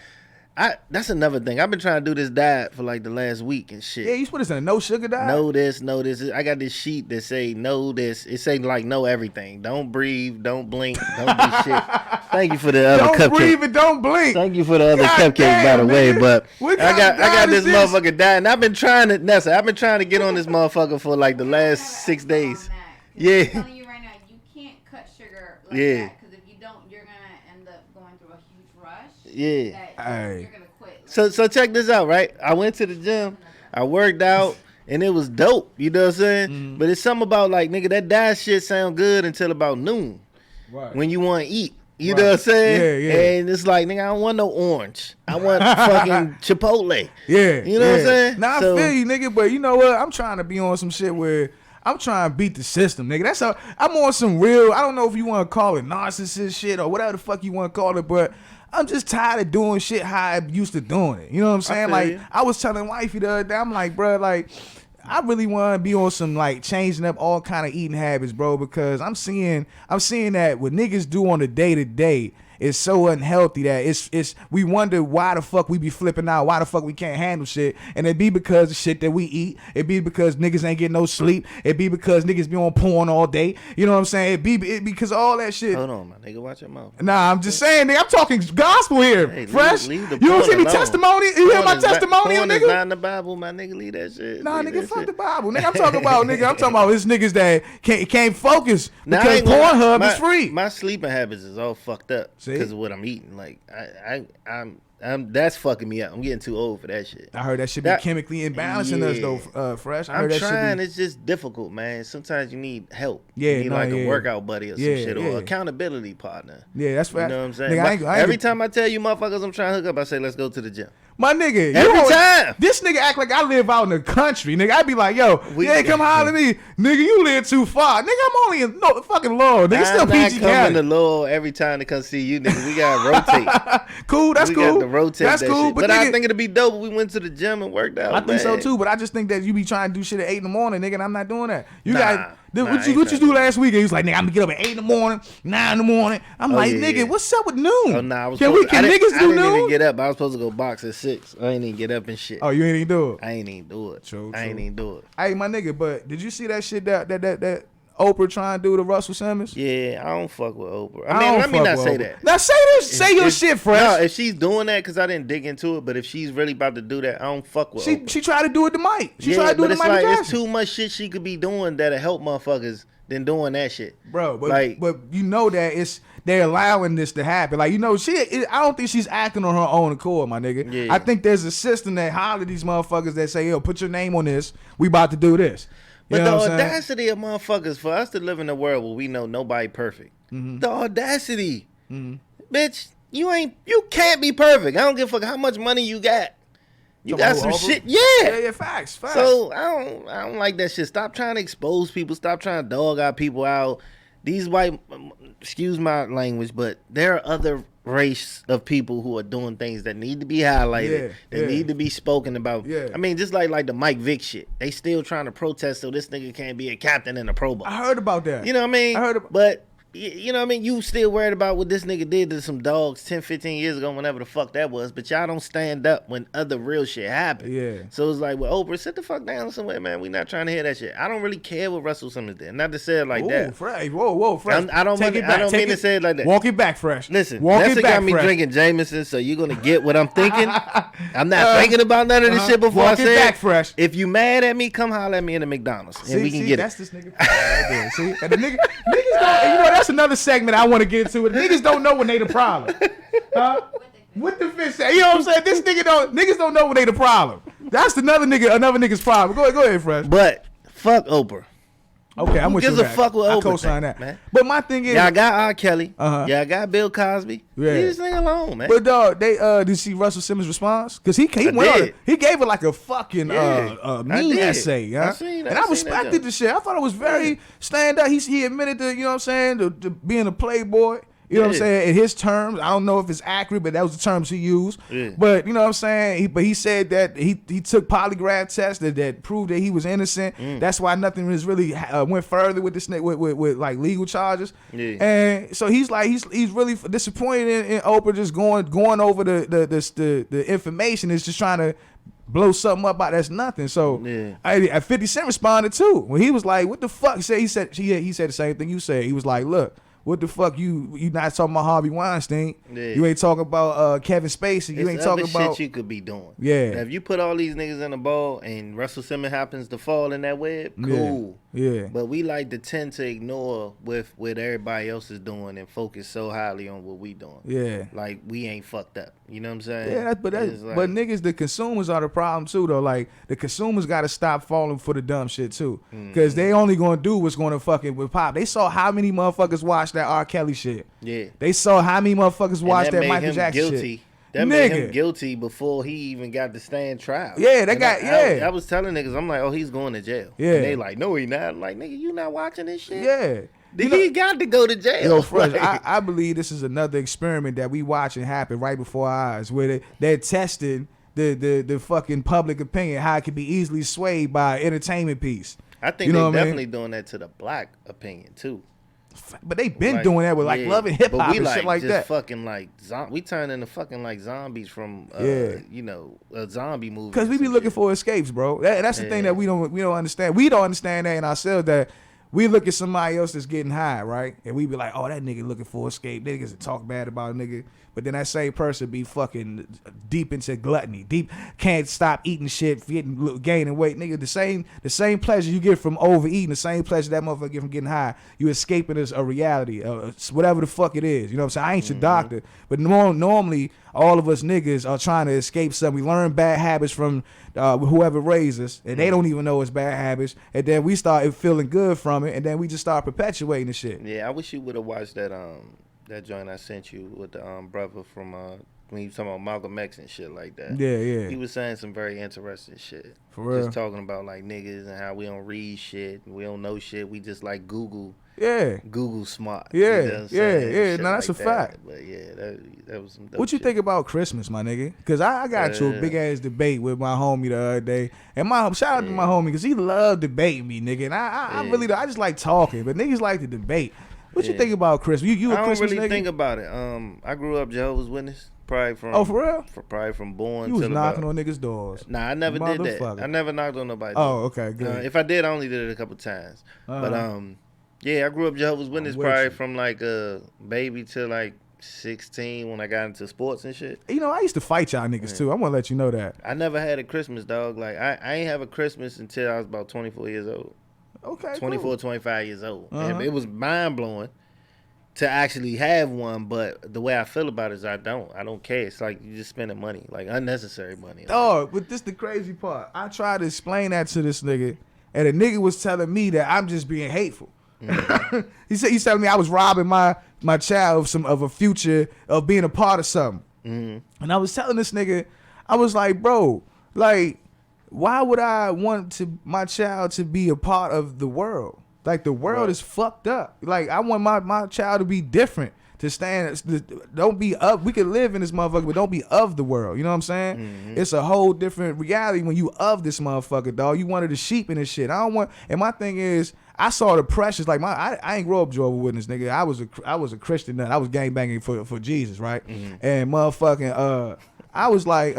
That's another thing. I've been trying to do this diet for like the last week and shit. Yeah, you put this in a no sugar diet. Know this, know this. I got this sheet that say know this. It say like know everything. Don't breathe, don't blink, don't do shit. Thank you for the other Don't cupcake. breathe and don't blink. Thank you for the other God cupcake, damn, by the way. nigga. But What I kind of got diet this is this? motherfucker diet, and I've been trying to. Nessa, I've been trying to get on this motherfucker for like the last 6 days. Yeah. I'm telling you right now, you can't cut sugar like Yeah. that because if you don't, you're gonna end up going through a huge rush. Yeah. That Hey. you're gonna quit. So check this out, right? I went to the gym, I worked out, and it was dope. You know what I'm saying? Mm-hmm. But it's something about like nigga that diet shit sound good until about noon Right. when you want to eat. You know what I'm saying? Yeah, yeah. And it's like, nigga, I don't want no orange. I want fucking Chipotle. Yeah. You know what I'm saying? Nah, So- I feel you, nigga, but you know what? I'm trying to be on some shit where I'm trying to beat the system, nigga. That's how I'm on some real, I don't know if you want to call it narcissist shit or whatever the fuck you want to call it, but I'm just tired of doing shit how I used to doing it. You know what I'm saying? feel Like, you. I was telling wifey the other day, I'm like, bro, like, I really want to be on some like changing up all kind of eating habits, bro, because I'm seeing that what niggas do on the day to day is so unhealthy that it's we wonder why the fuck we be flipping out, why the fuck we can't handle shit, and it be because the shit that we eat, it be because niggas ain't getting no sleep, it be because niggas be on porn all day, you know what I'm saying? It be because all that shit. Hold on, my nigga. Watch your mouth. Nah, I'm just saying, nigga, I'm talking gospel here, Hey, fresh. leave the You don't porn see me alone. testimony? You hear my Porn is not- testimonial, porn is nigga? not in the Bible, my nigga. Leave that shit. Nah, Leave nigga, that fuck shit. the Bible. Nigga, I'm talking about it's niggas that can't focus Now, I because ain't gonna lie, Pornhub is free. My sleeping habits is all fucked up See? because of what I'm eating. Like I'm that's fucking me up. I'm getting too old for that shit. I heard that shit be That- chemically imbalancing us Yeah. though, fresh. I I'm heard that trying. shit It's just difficult, man. Sometimes you need help. Yeah, you need no, like yeah. a workout buddy or some Yeah, shit yeah. or accountability partner. be. Yeah, that's You right. know what I'm saying? Nigga, But I ain't every time I tell you motherfuckers I'm trying to hook up, I say let's go to the gym. my nigga, you Every always- time. this nigga act like I live out in the country, nigga. I be like, yo, We- yeah, come holler at me, nigga. You live too far, nigga. I'm only in no fucking Lord, nigga. Still I'm not PG coming County. to Lowell every time to come see you, nigga. We gotta rotate. Cool, that's we cool. got to rotate That's that cool, shit. but But I nigga, think it'd be dope if we went to the gym and worked out. I think so man. too, but I just think that you be trying to do shit at 8 in the morning, nigga, and I'm not doing that. You Nah, got nah, what I you ain't do trying last weekend? He was like, nigga, I'm gonna get up at 8 in the morning, 9 in the morning. I'm Oh, like, yeah, nigga, yeah. what's up with noon? Oh nah, I was can supposed, I niggas didn't, I do didn't even noon? get up. I was supposed to go box at 6. I ain't even get up and shit. Oh, you ain't even do it. I ain't even do it. True, I ain't true. even do it. Hey, my nigga, but did you see that shit that Oprah trying to do to Russell Simmons? Yeah, I don't fuck with Oprah. I I mean, don't let me fuck not with say Oprah. that. Now say this, say your If- shit, fresh. No, if she's doing that, because I didn't dig into it, but if she's really about to do that, I don't fuck with Oprah. she tried to do it to Mike. She yeah, tried to do but it to it's Michael like it's Jackson. too much shit she could be doing that'll help motherfuckers than doing that shit. Bro, but Like- but you know that they're allowing this to happen. Like, you know, I don't think she's acting on her own accord, my nigga. Yeah. I think there's a system that holler these motherfuckers that say, yo, put your name on this. We about to do this. You But know the what I'm saying? audacity of motherfuckers for us to live in a world where we know nobody perfect. Mm-hmm. The audacity, bitch, you can't be perfect. I don't give a fuck how much money you got. You Talking got some about Oprah? shit, Yeah, facts. So I don't like that shit. Stop trying to expose people. Stop trying to dog out people out. These white, excuse my language, but there are other race of people who are doing things that need to be highlighted, that need to be spoken about. Yeah. I mean, just like the Mike Vick shit. They still trying to protest so this nigga can't be a captain in a Pro Bowl. I heard about that. You know what I mean? I heard but you know what I mean? You still worried about what this nigga did to some dogs 10, 15 years ago, whenever the fuck that was, but y'all don't stand up when other real shit happen. Yeah. So it's like, well, Oprah, sit the fuck down somewhere, man. We not trying to hear that shit. I don't really care what Russell Simmons did. Not to say it like Ooh, that. fresh. Whoa, fresh. I don't Take mean- it I back. don't Take mean to say it like that. Walk it back, fresh. Listen, walk Vanessa it back, got me fresh. drinking Jameson, so you're gonna get what I'm thinking. I'm not thinking about none of this shit before Walk I it say back, it. fresh. If you mad at me, come holler at me in the McDonald's, and we can get that's it. this nigga right there. See, and the niggas don't. You know, that's another segment I want to get into. Niggas don't know when they the problem. Huh? What the fish say? You know what I'm saying? This niggas don't know when they the problem. That's another nigga's problem. Go ahead, fresh. But fuck Oprah. Okay, I'm Who with you. gives a on that. fuck what I Oprah co-sign think, that, man? But my thing is, Y'all got R. Kelly. Uh-huh. Y'all got Bill Cosby. Yeah. Leave this nigga alone, man. but dog, they did you see Russell Simmons' response? Because he went on, did. he gave it like a fucking Yeah, I mean did. essay, huh? I seen that. And I I seen that respected joke. the shit. I thought it was very stand up. He admitted to, you know what I'm saying, to being a playboy. You know what I'm Yeah. saying? In his terms, I don't know if it's accurate, but that was the terms he used. Yeah. But you know what I'm saying? He said that he took polygraph tests that proved that he was innocent. That's why nothing was really went further with this with like legal charges. Yeah. And so he's like he's really disappointed in Oprah just going over the information. Is just trying to blow something up out that's nothing. So Yeah. 50 Cent responded too when he was like, "What the fuck?" He said the same thing you said. He was like, "Look, what the fuck you not talking about Harvey Weinstein? Yeah. You ain't talking about Kevin Spacey. You It's ain't other talking about." shit you could be doing. Yeah. Now, if you put all these niggas in the ball and Russell Simmons happens to fall in that web, cool. Yeah. But we like to tend to ignore what everybody else is doing and focus so highly on what we doing. Yeah. Like we ain't fucked up. You know what I'm saying? Yeah, It's like- but niggas, the consumers are the problem too, though. Like the consumers got to stop falling for the dumb shit too, because they only gonna do what's gonna fucking with pop. They saw how many motherfuckers watched that R. Kelly shit. Yeah. They saw how many motherfuckers And watched that made Michael him Jackson guilty. shit. That made Nigga. him guilty before he even got to stand trial. Yeah, And I was telling niggas, I'm like, oh, he's going to jail. Yeah. And they like, no, he not. I'm like, nigga, you not watching this shit? Yeah. He got to go to jail. Yo, Fresh, Like, I believe this is another experiment that we watching happen right before our eyes, where they're testing the fucking public opinion, how it can be easily swayed by an entertainment piece. I think You know they're what I mean? definitely doing that to the black opinion, too. But they've been Like, doing that with like yeah, Love and Hip but Hop we and shit like just that. Fucking like we turn into fucking like zombies from Yeah. you know, a zombie movie. Because we be looking for escapes, bro. That's the thing that we don't understand. We don't understand that in ourselves, that we look at somebody else that's getting high, right? And we be like, oh, that nigga looking for escape. Niggas that talk bad about a nigga. But then that same person be fucking deep into gluttony. Deep, can't stop eating shit, gaining weight. Nigga, the same pleasure you get from overeating, the same pleasure that motherfucker get from getting high, you escaping a reality, whatever the fuck it is. You know what I'm saying? I ain't your doctor. But normally, all of us niggas are trying to escape something. We learn bad habits from whoever raised us, and they don't even know it's bad habits. And then we start feeling good from it, and then we just start perpetuating the shit. Yeah, I wish you would have watched that that joint I sent you with the brother from when he was talking about Malcolm X and shit like that. Yeah, yeah. He was saying some very interesting shit. For real. Just talking about like niggas and how we don't read shit, and we don't know shit. We just like Google smart. Yeah, You know what I'm yeah, saying? yeah. Shit No, that's like a fact. That. But yeah, that was some dope What you shit. think about Christmas, my nigga? Because I got into a big ass debate with my homie the other day, and shout out to my homie because he loved debating me, nigga. And I really I just like talking, but niggas like to debate. What you think about Christmas? You a I don't Christmas really nigga? think about it. I grew up Jehovah's Witness, probably from. Oh, for real? Probably from born. You was till knocking about, on niggas' doors. Nah, I never did that. Motherfucker. I never knocked on nobody's Oh, door. okay, good. If I did, I only did it a couple times. But yeah, I grew up Jehovah's Witness with probably you. from like a baby to like 16 when I got into sports and shit. You know, I used to fight y'all niggas too. I'm gonna let you know that. I never had a Christmas, dog. Like I ain't have a Christmas until I was about 24 years old. Okay, 24, cool. 25 years old. Uh-huh. And it was mind blowing to actually have one, but the way I feel about it is I don't care. It's like you just spending money, like unnecessary money. Oh, but this the crazy part. I tried to explain that to this nigga, and the nigga was telling me that I'm just being hateful. He's telling me I was robbing my child of a future of being a part of something. And I was telling this nigga, I was like, bro, like, why would I want my child to be a part of the world? Like, the world is fucked up. Like, I want my child to be different. To stand, don't be of. We can live in this motherfucker, but don't be of the world. You know what I'm saying? It's a whole different reality when you of this motherfucker, dog. You one of the sheep in this shit. I don't want. And my thing is, I saw the pressures. Like I ain't grow up Jehovah's Witness, nigga. I was a Christian nut. I was gangbanging for Jesus, right? And motherfucking I was like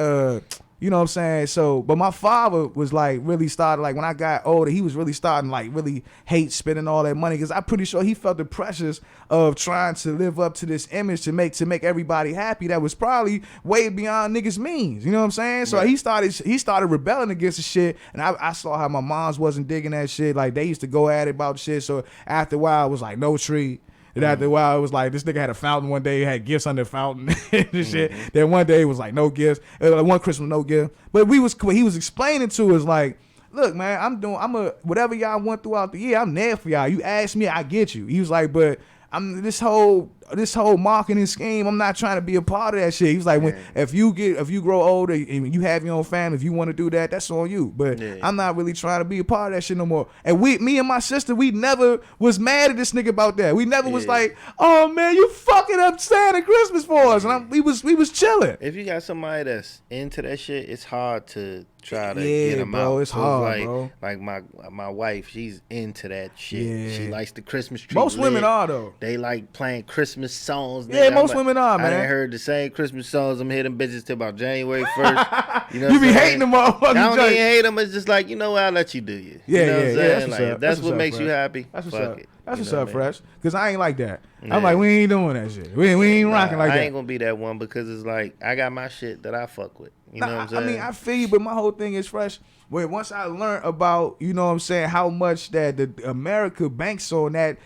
you know what I'm saying? So, but my father was like really started, like when I got older, he was really starting like really hate spending all that money because I'm pretty sure he felt the pressures of trying to live up to this image to make everybody happy that was probably way beyond niggas' means. You know what I'm saying? So he started rebelling against the shit, and I saw how my moms wasn't digging that shit. Like they used to go at it about shit. So after a while, it was like no tree. And after a while, it was like this nigga had a fountain one day, had gifts under the fountain and shit. Then one day it was like no gifts. One Christmas, no gift. But what he was explaining to us like, look, man, I'm a whatever y'all went throughout the year, I'm there for y'all. You ask me, I get you. He was like, but I'm this whole marketing scheme, I'm not trying to be a part of that shit. He was like, if you grow older and you have your own family, if you want to do that, that's on you. But I'm not really trying to be a part of that shit no more. And me and my sister, we never was mad at this nigga about that. We never was like, oh man, you fucking up Santa Christmas for us. And we was chilling. If you got somebody that's into that shit, it's hard to try to Yeah, get them bro, out. it's hard, like, bro. Like my wife, she's into that shit. Yeah. She likes the Christmas tree. Most women lit. are though. They like playing Christmas songs. Yeah, nigga. most women are, I man. done heard the same Christmas songs. I'm hearing them bitches till about January 1st. You know You what be I'm saying? hating them motherfuckers. I don't joint. even hate them. It's just like, you know what? I'll let you do you. Yeah, you know what I'm yeah, saying? that's what's Like, up. if that's what what's makes up, you Fresh. happy, That's what's fuck up. it. That's You what's know up, what I mean? Fresh. Because I ain't like that. Yeah. I'm like, we ain't doing that shit. We ain't rocking like I that. ain't gonna be that one because it's like I got my shit that I fuck with. You know what I'm saying? I mean, I feel you, but my whole thing is Fresh. once I learned about, you know what I'm saying, how much that the America banks on that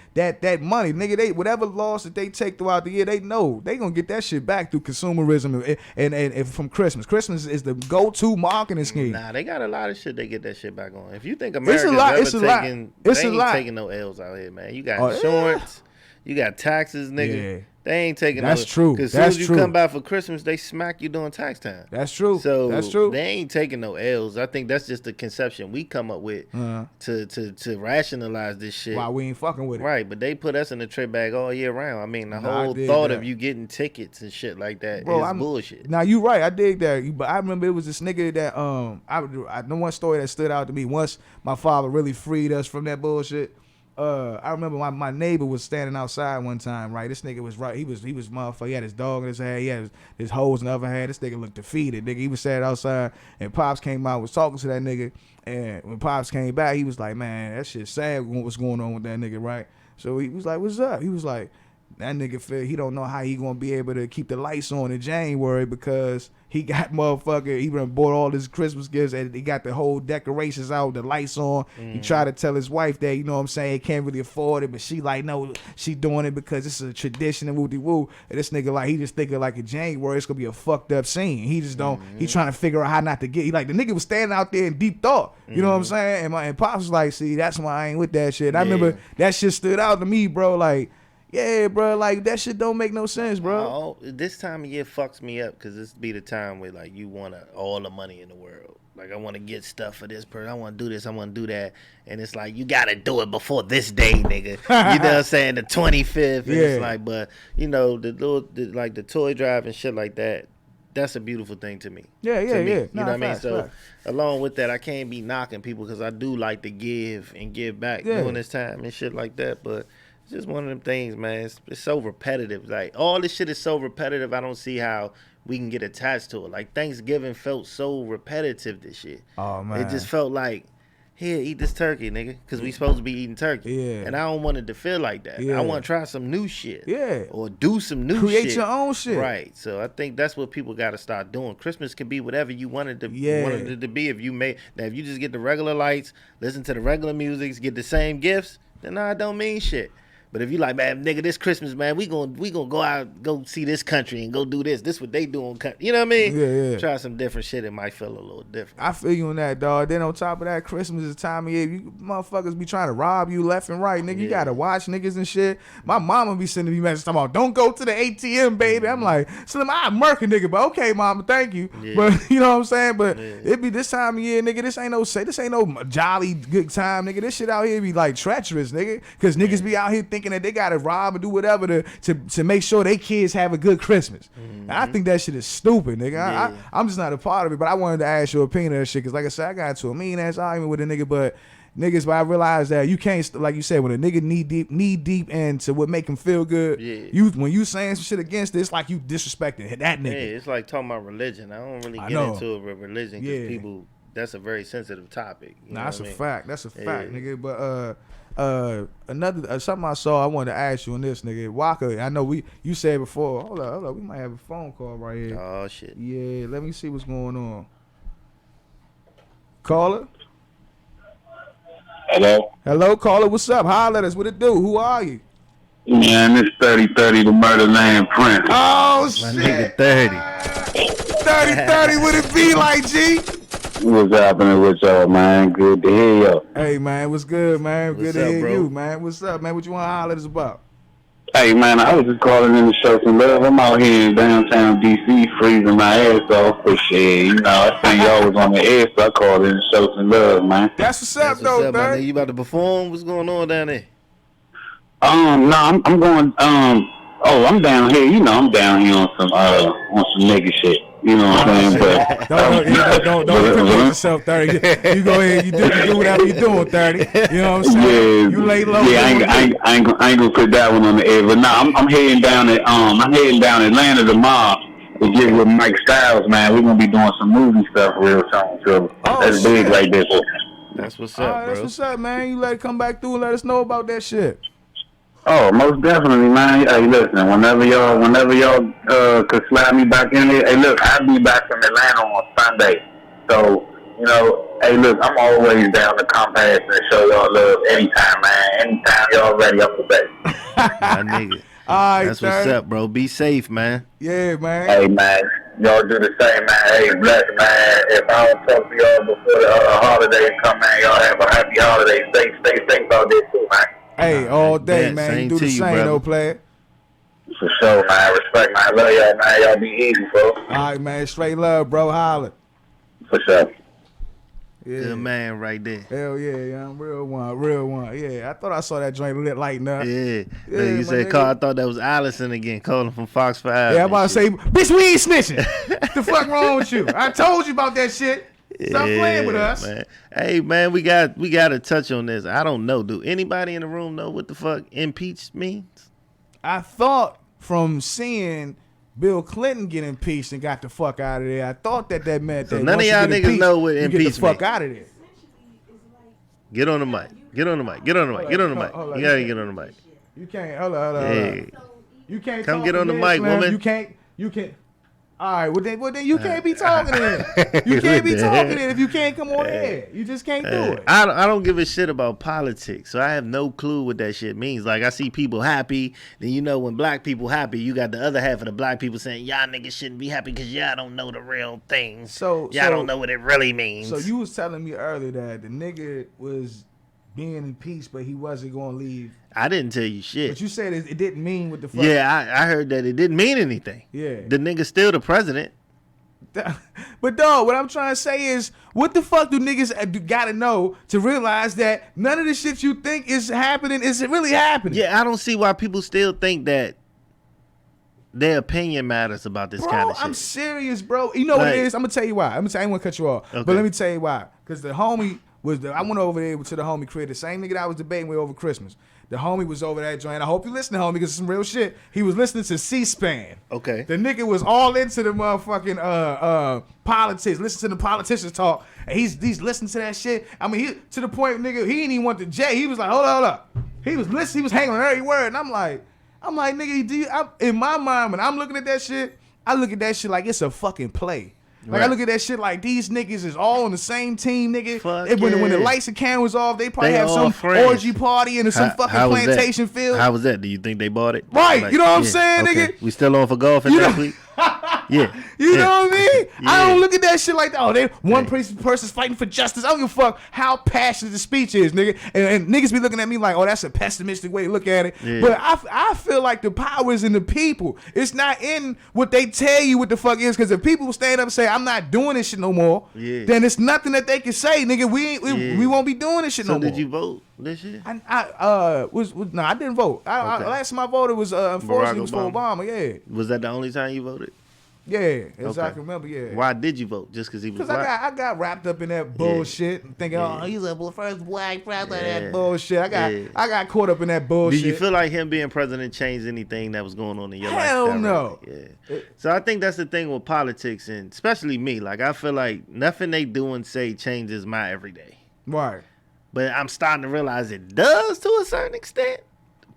money, nigga, they whatever loss that they take throughout the year, they know they gonna get that shit back through consumerism and from Christmas. Christmas is the go-to marketing scheme. Nah, they got a lot of shit they get that shit back on. If you think It's America's a lot. ever It's a lot. taking, It's they a ain't lot. taking no L's out here, man. You got Oh, insurance, you got taxes, nigga. Yeah. They ain't taking That's no. true. Because That's soon as true. you come back for Christmas, they smack you during tax time. That's true. So That's true. they ain't taking no L's. I think that's just the conception we come up with to rationalize this shit. Why we ain't fucking with it? Right, but they put us in the trip bag all year round. I mean, the Nah, I whole dig thought that. of you getting tickets and shit like that Bro, is bullshit. Now you right, I dig that. But I remember it was this nigga that I know one story that stood out to me. Once my father really freed us from that bullshit. I remember my neighbor was standing outside one time, right? This nigga was right. He was motherfucker. He had his dog in his hand. He had his hose in the other hand. This nigga looked defeated. Nigga, he was standing outside, and Pops came out, was talking to that nigga. And when Pops came back, he was like, "Man, that shit sad. What's going on with that nigga, right?" So he was like, "What's up?" He was like, "That nigga feel he don't know how he gonna be able to keep the lights on in January because he got motherfucker. He done bought all his Christmas gifts and he got the whole decorations out, the lights on. He tried to tell his wife that, you know what I'm saying, he can't really afford it, but she like, no, she doing it because it's a tradition and woo-de-woo. And this nigga like, he just thinking like in January it's gonna be a fucked up scene. He just don't. He trying to figure out how not to get. He like the nigga was standing out there in deep thought. You know what I'm saying? And Pops was like, see, that's why I ain't with that shit. I remember that shit stood out to me, bro. Like. Yeah, bro, like that shit don't make no sense, bro. Oh, this time of year fucks me up because this be the time where like you want all the money in the world. Like I want to get stuff for this person. I want to do this. I want to do that. And it's like you gotta do it before this day, nigga. You know what I'm saying? The 25th. And it's like, but you know like the toy drive and shit like that. That's a beautiful thing to me. Yeah. You know Nah, what I mean? facts, So facts. along with that, I can't be knocking people because I do like to give and give back during this time and shit like that. But it's just one of them things, man. It's so repetitive. Like all this shit is so repetitive. I don't see how we can get attached to it. Like Thanksgiving felt so repetitive this year. Oh man, It just felt like, here, eat this turkey, nigga, because we supposed to be eating turkey. Yeah. And I don't want it to feel like that. Yeah. I want to try some new shit. Yeah. Or do some new shit. Create your own shit. Right. So I think that's what people got to start doing. Christmas can be whatever you wanted to be. If you just get the regular lights, listen to the regular music, get the same gifts, then it don't mean shit. But if you like, man, nigga, this Christmas, man, we gonna go out, go see this country and go do this. This what they do on country. You know what I mean? Yeah. Try some different shit. It might feel a little different. I feel you on that, dog. Then on top of that, Christmas is the time of year you motherfuckers be trying to rob you left and right, nigga. You gotta watch niggas and shit. My mama be sending me messages talking about, don't go to the ATM, baby. I'm like, Slim, I murk a nigga, but okay, mama, thank you. Yeah. But you know what I'm saying? But it be this time of year, nigga. This ain't no jolly good time, nigga. This shit out here be like treacherous, nigga. Cause niggas be out here thinking that they gotta rob and do whatever to make sure they kids have a good Christmas. And I think that shit is stupid, nigga. I'm just not a part of it, but I wanted to ask your opinion of that shit, because like I said, I got into a mean ass argument with a nigga, but I realized that you can't, like you said, when a nigga knee deep into what make him feel good, when you saying some shit against it, it's like you disrespecting that nigga. Yeah, it's like talking about religion. I don't really get into it with religion because people, that's a very sensitive topic. Nah, that's a fact. That's a fact, nigga. But another something I saw, I wanted to ask you on this, nigga. Waka, I know you said before. Hold up, we might have a phone call right here. Oh shit. Yeah, let me see what's going on. Caller. Hello, caller. What's up? Holla at us. What it do? Who are you? Man, it's 3030 the Murderland Prince. Oh shit. My nigga 30. 30 what it be like, G? What's happening with y'all, man? Good to hear y'all. Hey man, what's good, man? What's good to up, hear bro? you, man. What's up, man? What you want to holler at us about? Hey, man, I was just calling in to show some love. I'm out here in downtown D.C. freezing my ass off for shit. You know, I think y'all was on the air, so I called in to show some love, man. That's what's up, That's what's though, up, my nigga. man. You about to perform? What's going on down there? No, I'm going, I'm down here, you know, I'm down here on some nigga shit. You know what I'm saying? But Don't incriminate yourself, 30. You go ahead, you do whatever you doing, 30. You know what I'm saying? Yeah, You lay low. Yeah, I ain't gonna put that one on the air. But nah, I'm heading down Atlanta tomorrow to get with Mike Styles, man. We're gonna be doing some movie stuff real soon. So that's big right there. That's what's All up, right, that's bro. what's up, man. You let it come back through and let us know about that shit. Oh, most definitely, man. Hey, listen, whenever y'all could slide me back in there. Hey, look, I'll be back from Atlanta on Sunday. So You know, hey, look, I'm always down to come past and show y'all love anytime, man. Anytime y'all ready, I'm the best. My nigga. All right, That's what's up, bro. Be safe, man. Yeah, man. Hey, man, y'all do the same, man. Hey, bless, man. If I don't talk to y'all before the holidays come, man, y'all have a happy holiday. Stay safe out there, too, man. Hey, all day, Yeah, man. same You do to the you, same, brother. though, player. For sure, man. Respect, man. Love y'all, man. Y'all be easy, folks. All right, man. Straight love, bro. Holla. For sure. Yeah. Good man right there. Hell yeah, yeah. Real one. Yeah, I thought I saw that joint lit lighting up. Yeah. Yeah, Look, you my said nigga. Carl. I thought that was Allison again, calling from Fox 5. Yeah, I'm about to say, bitch, we ain't snitching. The fuck wrong with you? I told you about that shit. Stop playing with us. Man. Hey man, we got to touch on this. I don't know. Do anybody in the room know what the fuck impeached means? I thought from seeing Bill Clinton get impeached and got the fuck out of there, I thought that meant So that none of once you y'all get niggas impeached, know what you get the impeachment fuck out of there. Get on the mic. Get on the mic. Get on the mic. Get on the mic. Hold on. You gotta get on the mic. You can't. Hold on. Hey. You can't. Come talk get to on the me, mic, Slim. woman. You can't. All right. Well then you can't be talking then. You can't be talking then if you can't come on air. You just can't do it. I don't give a shit about politics, so I have no clue what that shit means. Like, I see people happy, then you know when black people happy, you got the other half of the black people saying, y'all niggas shouldn't be happy because y'all don't know the real things. Y'all don't know what it really means. So you was telling me earlier that the nigga was being impeached, but he wasn't going to leave. I didn't tell you shit. But you said it didn't mean what the fuck. Yeah, I heard that it didn't mean anything. Yeah. The nigga's still the president. But dog, what I'm trying to say is, what the fuck do niggas gotta know to realize that none of the shit you think is happening is really happening? Yeah, I don't see why people still think that their opinion matters about this Bro, kind of shit. I'm serious, bro. You know what it Like- is? I'm gonna tell you why. I ain't gonna cut you off. Okay. But let me tell you why. Because the homie I went over there to the homie crib, the same nigga that I was debating with over Christmas. The homie was over that joint. I hope you listen to homie because it's some real shit. He was listening to C-SPAN. Okay. The nigga was all into the motherfucking politics. Listen to the politicians talk. And he's listening to that shit. I mean, he to the point, nigga, he didn't even want the J. He was like, hold up. He was listening. He was hanging on every word. And I'm like, nigga, in my mind, when I'm looking at that shit, I look at that shit like it's a fucking play. Like, I Right. look at that shit like these niggas is all on the same team, nigga. Fuck And when the yeah. lights and cameras off, they probably They have all some friends. orgy party in some fucking How was that? plantation field. How was that? Do you think they bought it? Right, you know what I'm saying, nigga? We still on for golfing You next know- week? Yeah. You Yeah. know what I mean? I Yeah. don't look at that shit like that. Oh, one person's fighting for justice. I don't give a fuck how passionate the speech is, nigga. And niggas be looking at me like, oh, that's a pessimistic way to look at it. Yeah. But I feel like the power is in the people. It's not in what they tell you what the fuck is. Because if people stand up and say, I'm not doing this shit no more, Yeah. then it's nothing that they can say, nigga. Yeah. We won't be doing this shit So no more. did you vote this year? No, I didn't vote. Okay. Last time I voted was unfortunately Barack was for Obama. Yeah, Was that the only time you voted? yeah, as I Okay. can remember. Yeah. Why did you vote? Just because he was Because black? I got wrapped up in that bullshit, thinking, Yeah. oh, he's the first black president. Yeah. That bullshit. I Yeah. got caught up in that Do bullshit. you feel like him being president changed anything that was going on in your life? Hell directly? no. Yeah. So I think that's the thing with politics, and especially me. Like, I feel like nothing they do and say changes my everyday. Right. But I'm starting to realize it does to a certain extent,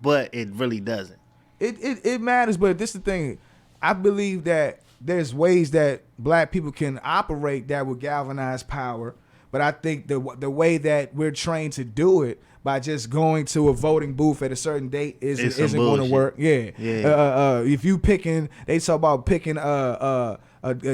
but it really doesn't. It matters, but this is the thing. I believe that there's ways that black people can operate that will galvanize power, but I think the way that we're trained to do it by just going to a voting booth at a certain date It's some isn't going to bullshit. work. Yeah. Yeah. If you they talk about picking a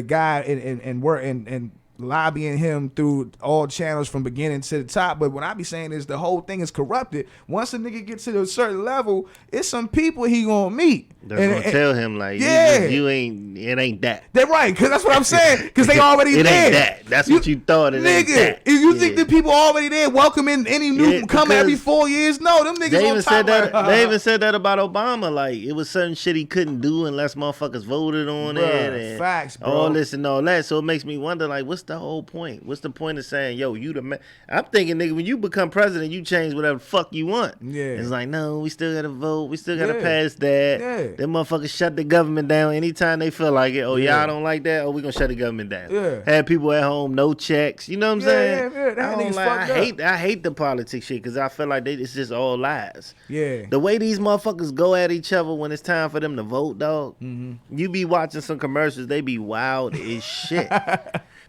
guy and work and lobbying him through all channels from beginning to the top. But what I be saying is the whole thing is corrupted. Once a nigga gets to a certain level, it's some people he gonna meet. They're And- gonna and- tell him like, Yeah. you ain't, it ain't that. They're right, because that's what I'm saying. Because they already It there. ain't that. That's what you thought. It ain't Nigga, that. if you Yeah. think the people already there welcoming any new Yeah, come every because 4 years, no, them niggas They on even top said that. like, They even said that about Obama. Like, it was certain shit he couldn't do unless motherfuckers voted on Bruh, it. And facts, bro. all this and all that. So it makes me wonder, like, what's the whole point? What's the point of saying, yo, you the man? I'm thinking, nigga, when you become president, you change whatever the fuck you want. Yeah. It's like, no, we still gotta vote. We still gotta Yeah. pass that. Yeah. Them motherfuckers shut the government down anytime they feel like it. Oh, Yeah. y'all don't like that? Oh, we gonna shut the government down. Yeah. Have people at home, no checks. You know what I'm saying? Yeah, that I don't nigga's like. fucked I hate the politics shit because I feel like it's just all lies. Yeah. The way these motherfuckers go at each other when it's time for them to vote, dog. Mm-hmm. You be watching some commercials, they be wild as shit.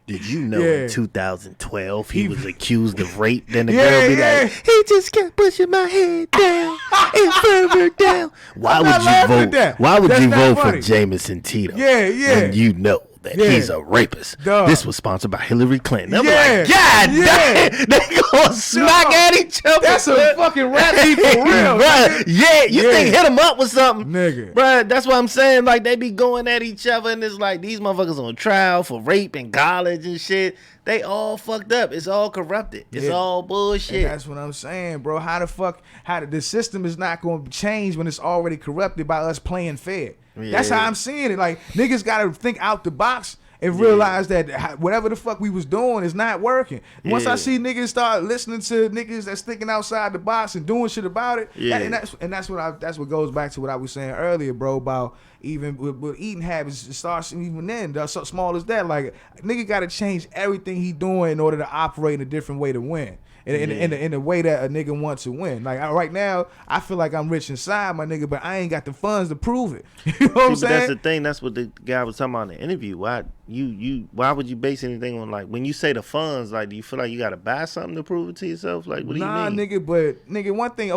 Did you know Yeah. in 2012 he was accused of rape? Then the Yeah, girl be yeah. like, he just kept pushing my head down and further down. Why I'm would not you laughing at vote? that. Why would That's you not vote funny. for Jameson Tito? Yeah, yeah. When you know that Yeah. he's a rapist. Duh. This was sponsored by Hillary Clinton. I'm Yeah. like, God Yeah. damn, they gonna smack at each other. That's a son. fucking rap beat for real. Bruh, yeah, you Yeah. think hit them up with something. Nigga. Bruh, that's what I'm saying. Like, they be going at each other, and it's like these motherfuckers on trial for rape in college and shit. They all fucked up. It's all corrupted. It's Yeah. all bullshit. And that's what I'm saying, bro. How the system is not going to change when it's already corrupted by us playing fair. That's Yeah. how I'm seeing it. Like, niggas got to think out the box and realize that whatever the fuck we was doing is not working. Once I Yeah. see niggas start listening to niggas that's thinking outside the box and doing shit about it, Yeah. that's what goes back to what I was saying earlier, bro, about even with eating habits. It starts even then, so small as that. Like, nigga got to change everything he doing in order to operate in a different way to win. In the way that a nigga wants to win. Like, right now, I feel like I'm rich inside, my nigga, but I ain't got the funds to prove it. You know what I'm See, but that's saying? the thing. That's what the guy was talking about in the interview. Why would you base anything on, like, when you say the funds? Like, do you feel like you got to buy something to prove it to yourself? Like, what do you mean? Nigga, but nigga, one thing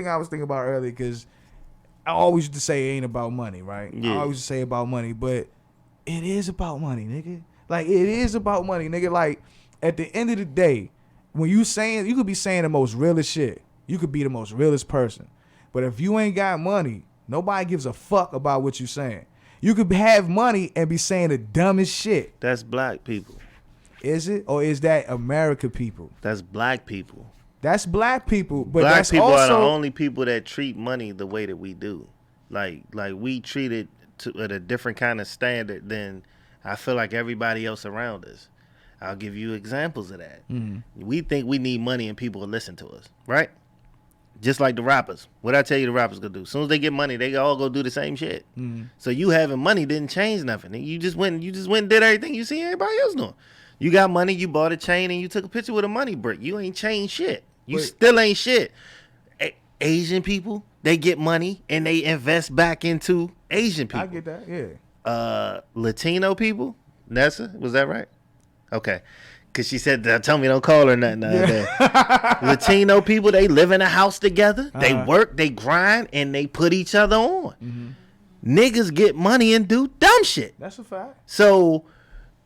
I was thinking about earlier, because I always used to say it ain't about money, right? Yeah. I always used to say about money, but it is about money, nigga. Like, it is about money, nigga. Like, at the end of the day, when you could be saying the most realest shit. You could be the most realest person. But if you ain't got money, nobody gives a fuck about what you saying. You could have money and be saying the dumbest shit. That's black people. Is it? Or is that America people? That's black people. That's black people. But Black that's people also, are the only people that treat money the way that we do. Like we treat it at a different kind of standard than I feel like everybody else around us. I'll give you examples of that. Mm-hmm. We think we need money and people will listen to us, right? Just like the rappers. What I tell you the rappers gonna do? As soon as they get money, they all go do the same shit. Mm-hmm. So you having money didn't change nothing. You just went and did everything you see everybody else doing. You got money, you bought a chain, and you took a picture with a money brick. You ain't changed shit. You Wait. still ain't shit. Asian people, they get money and they invest back into Asian people. I get that, yeah. Latino people, Nessa, was that right? Okay. Because she said, tell me don't call her nothing the other day. Latino people, they live in a house together. They work, they grind, and they put each other on. Niggas get money and do dumb shit. That's a fact. So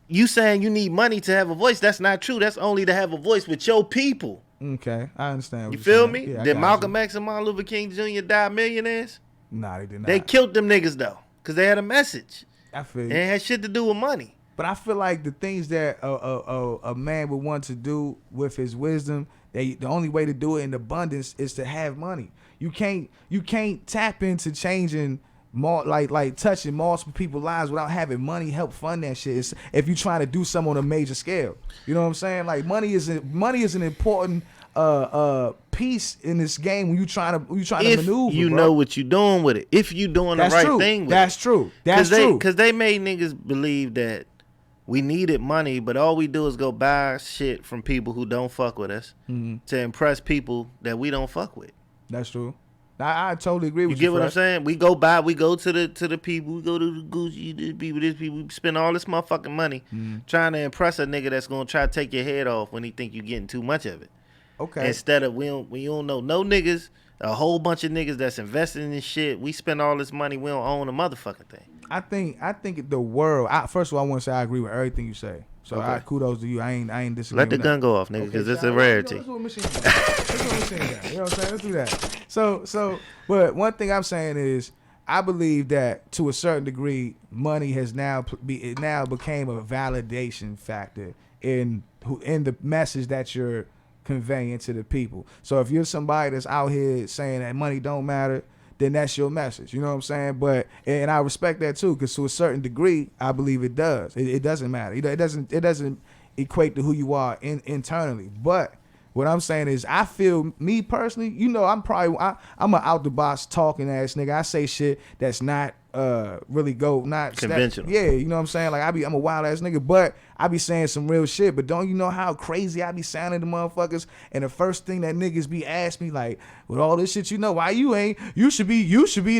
you saying you need money to have a voice, that's not true. That's only to have a voice with your people. Okay, I understand. What You you're feel saying. me? Yeah, I Did got Malcolm you. X and Martin Luther King Jr. die millionaires? Nah, they did not. They killed them niggas, though, because they had a message. I feel And you. it had shit to do with money. But I feel like the things that a man would want to do with his wisdom, the only way to do it in abundance is to have money. You can't tap into changing more, like touching multiple people's lives without having money help fund that shit. It's, if you're trying to do something on a major scale, you know what I'm saying? Like, money is an important piece in this game when you trying to If maneuver. you bro. know what you're doing with it. If you doing That's the right true. thing with That's it. true. That's true. Because they made niggas believe that we needed money, but all we do is go buy shit from people who don't fuck with us to impress people that we don't fuck with. That's true. I totally agree You with you. get what I'm Fresh. saying? We go to the people, we go to the Gucci, this people, we spend all this motherfucking money trying to impress a nigga that's gonna try to take your head off when he think you getting too much of it. Okay. Instead of we don't know no niggas, a whole bunch of niggas that's investing in this shit. We spend all this money, we don't own a motherfucking thing. I think the world. First of all, I want to say I agree with everything you say. So Okay. kudos to you. I ain't disagreeing. Let the with gun that. go off, nigga, because Okay, it's so a rarity. Let's do a machine gun. Let's do a machine gun. You know what I'm saying? Let's do that. So, but one thing I'm saying is, I believe that to a certain degree, money has it now became a validation factor in the message that you're conveying to the people. So if you're somebody that's out here saying that money don't matter, then that's your message. You know what I'm saying? And I respect that too, because to a certain degree, I believe it does. It doesn't matter. It doesn't equate to who you are internally. But what I'm saying is, I feel, me personally, I'm an out the box talking ass nigga. I say shit that's not really not conventional. Yeah, you know what I'm saying? Like, I'm a wild ass nigga, but I be saying some real shit. But don't you know how crazy I be sounding to motherfuckers? And the first thing that niggas be asking me, like, with all this shit, why you ain't? You should be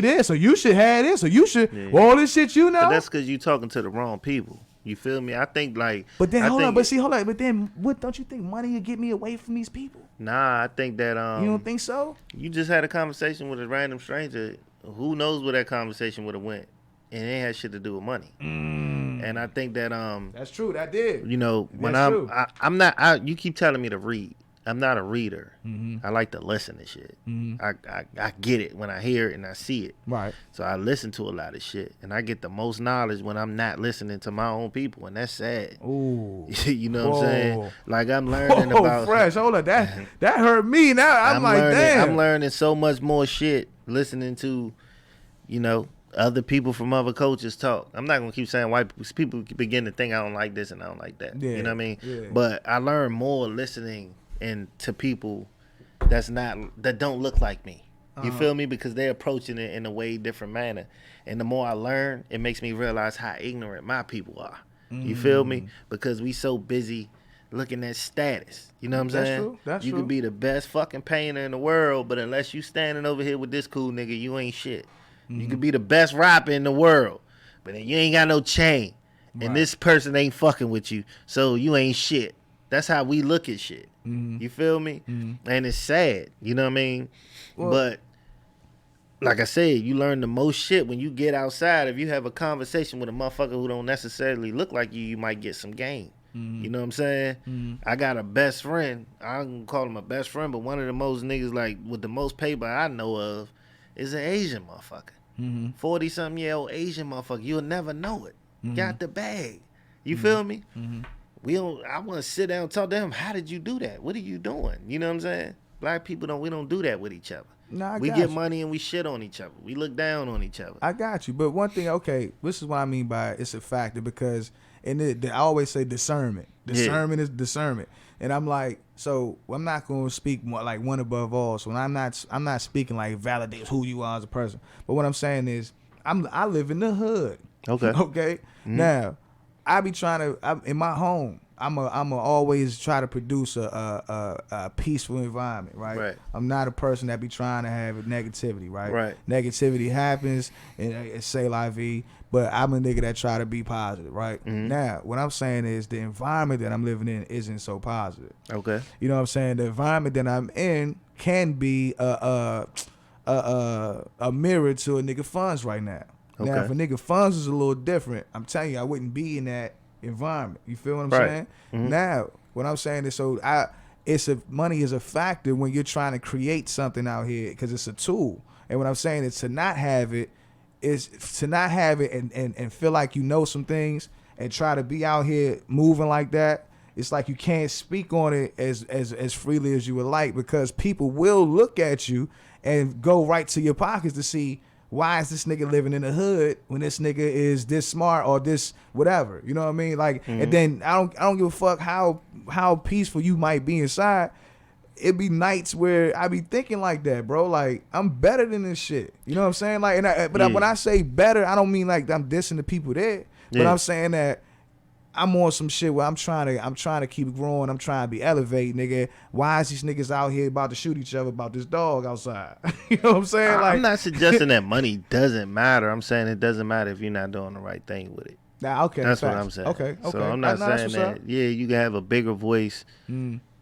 this, or you should have this, or you should all this shit, But that's because you talking to the wrong people. You feel me? I think like. But then I hold on, think- but then what? Don't you think money will get me away from these people? Nah, I think that You don't think so? you just had a conversation with a random stranger. Who knows where that conversation would have went, and it ain't had shit to do with money. And I think that That's true. That did. you know, when That's true. I'm not. You keep telling me to read. I'm not a reader. Mm-hmm. I like to listen to shit. I get it when I hear it and I see it. Right. So I listen to a lot of shit, and I get the most knowledge when I'm not listening to my own people, and that's sad. Ooh. You know what I'm Whoa. saying? Like I'm learning Oh, about. fresh. Hold on. That hurt me. Now I'm like, learning, damn. I'm learning so much more shit listening to, you know, other people from other cultures talk. I'm not gonna keep saying white people begin to think I don't like this and I don't like that. Yeah, You know what I mean? yeah. But I learn more listening and to people that don't look like me. You feel me? Because they're approaching it in a way different manner. And the more I learn, it makes me realize how ignorant my people are. You feel me? Because we so busy looking at status. You know what I'm That's saying? true. That's you true. could be the best fucking painter in the world, but unless you standing over here with this cool nigga, you ain't shit. You could be the best rapper in the world, but then you ain't got no chain. And this person ain't fucking with you, so you ain't shit. That's how we look at shit. You feel me? And it's sad. You know what I mean? But like I said, you learn the most shit when you get outside. If you have a conversation with a motherfucker who don't necessarily look like you might get some game. You know what I'm saying? I got a best friend. I don't call him a best friend, but one of the most niggas like with the most paper I know of is an Asian motherfucker. 40-something-year-old Asian motherfucker. You'll never know it. Got the bag. You feel me? I want to sit down and talk to him. How did you do that? What are you doing? You know what I'm saying? Black people we don't do that with each other. Nah, I We got get you. money and we shit on each other. We look down on each other. I got you. But one thing, okay, this is what I mean by it's a factor because I always say discernment. Discernment is discernment. And I'm like, so I'm not going to speak more like one above all. So I'm not speaking like validates who you are as a person. But what I'm saying is I live in the hood. Okay. Okay. Now, I be trying to in my home. I'm always try to produce a peaceful environment, right? Right. I'm not a person that be trying to have negativity, right? Right. Negativity happens, and it's say la vie, but I'm a nigga that try to be positive, right? Now, what I'm saying is the environment that I'm living in isn't so positive. Okay. You know what I'm saying? The environment that I'm in can be a mirror to a nigga funds right now. Now, Okay. if a nigga funds is a little different, I'm telling you, I wouldn't be in that environment. You feel what I'm Right. saying? Now, what I'm saying is, money is a factor when you're trying to create something out here because it's a tool. And what I'm saying is to not have it and feel like you know some things and try to be out here moving like that. It's like you can't speak on it as freely as you would like because people will look at you and go right to your pockets to see why is this nigga living in the hood when this nigga is this smart or this whatever. You know what I mean? Like, and then I don't give a fuck how peaceful you might be inside. It be nights where I be thinking like that, bro. Like I'm better than this shit. You know what I'm saying? Like, when I say better, I don't mean like I'm dissing the people there, but Yeah. I'm saying that I'm on some shit where I'm trying to keep growing. I'm trying to be elevate, nigga. Why is these niggas out here about to shoot each other about this dog outside? You know what I'm saying? Like, I'm not suggesting that money doesn't matter. I'm saying it doesn't matter if you're not doing the right thing with it. nah, okay, That's what facts. I'm saying. Okay. So I'm not Nah, that's saying what's that. up. Yeah, you can have a bigger voice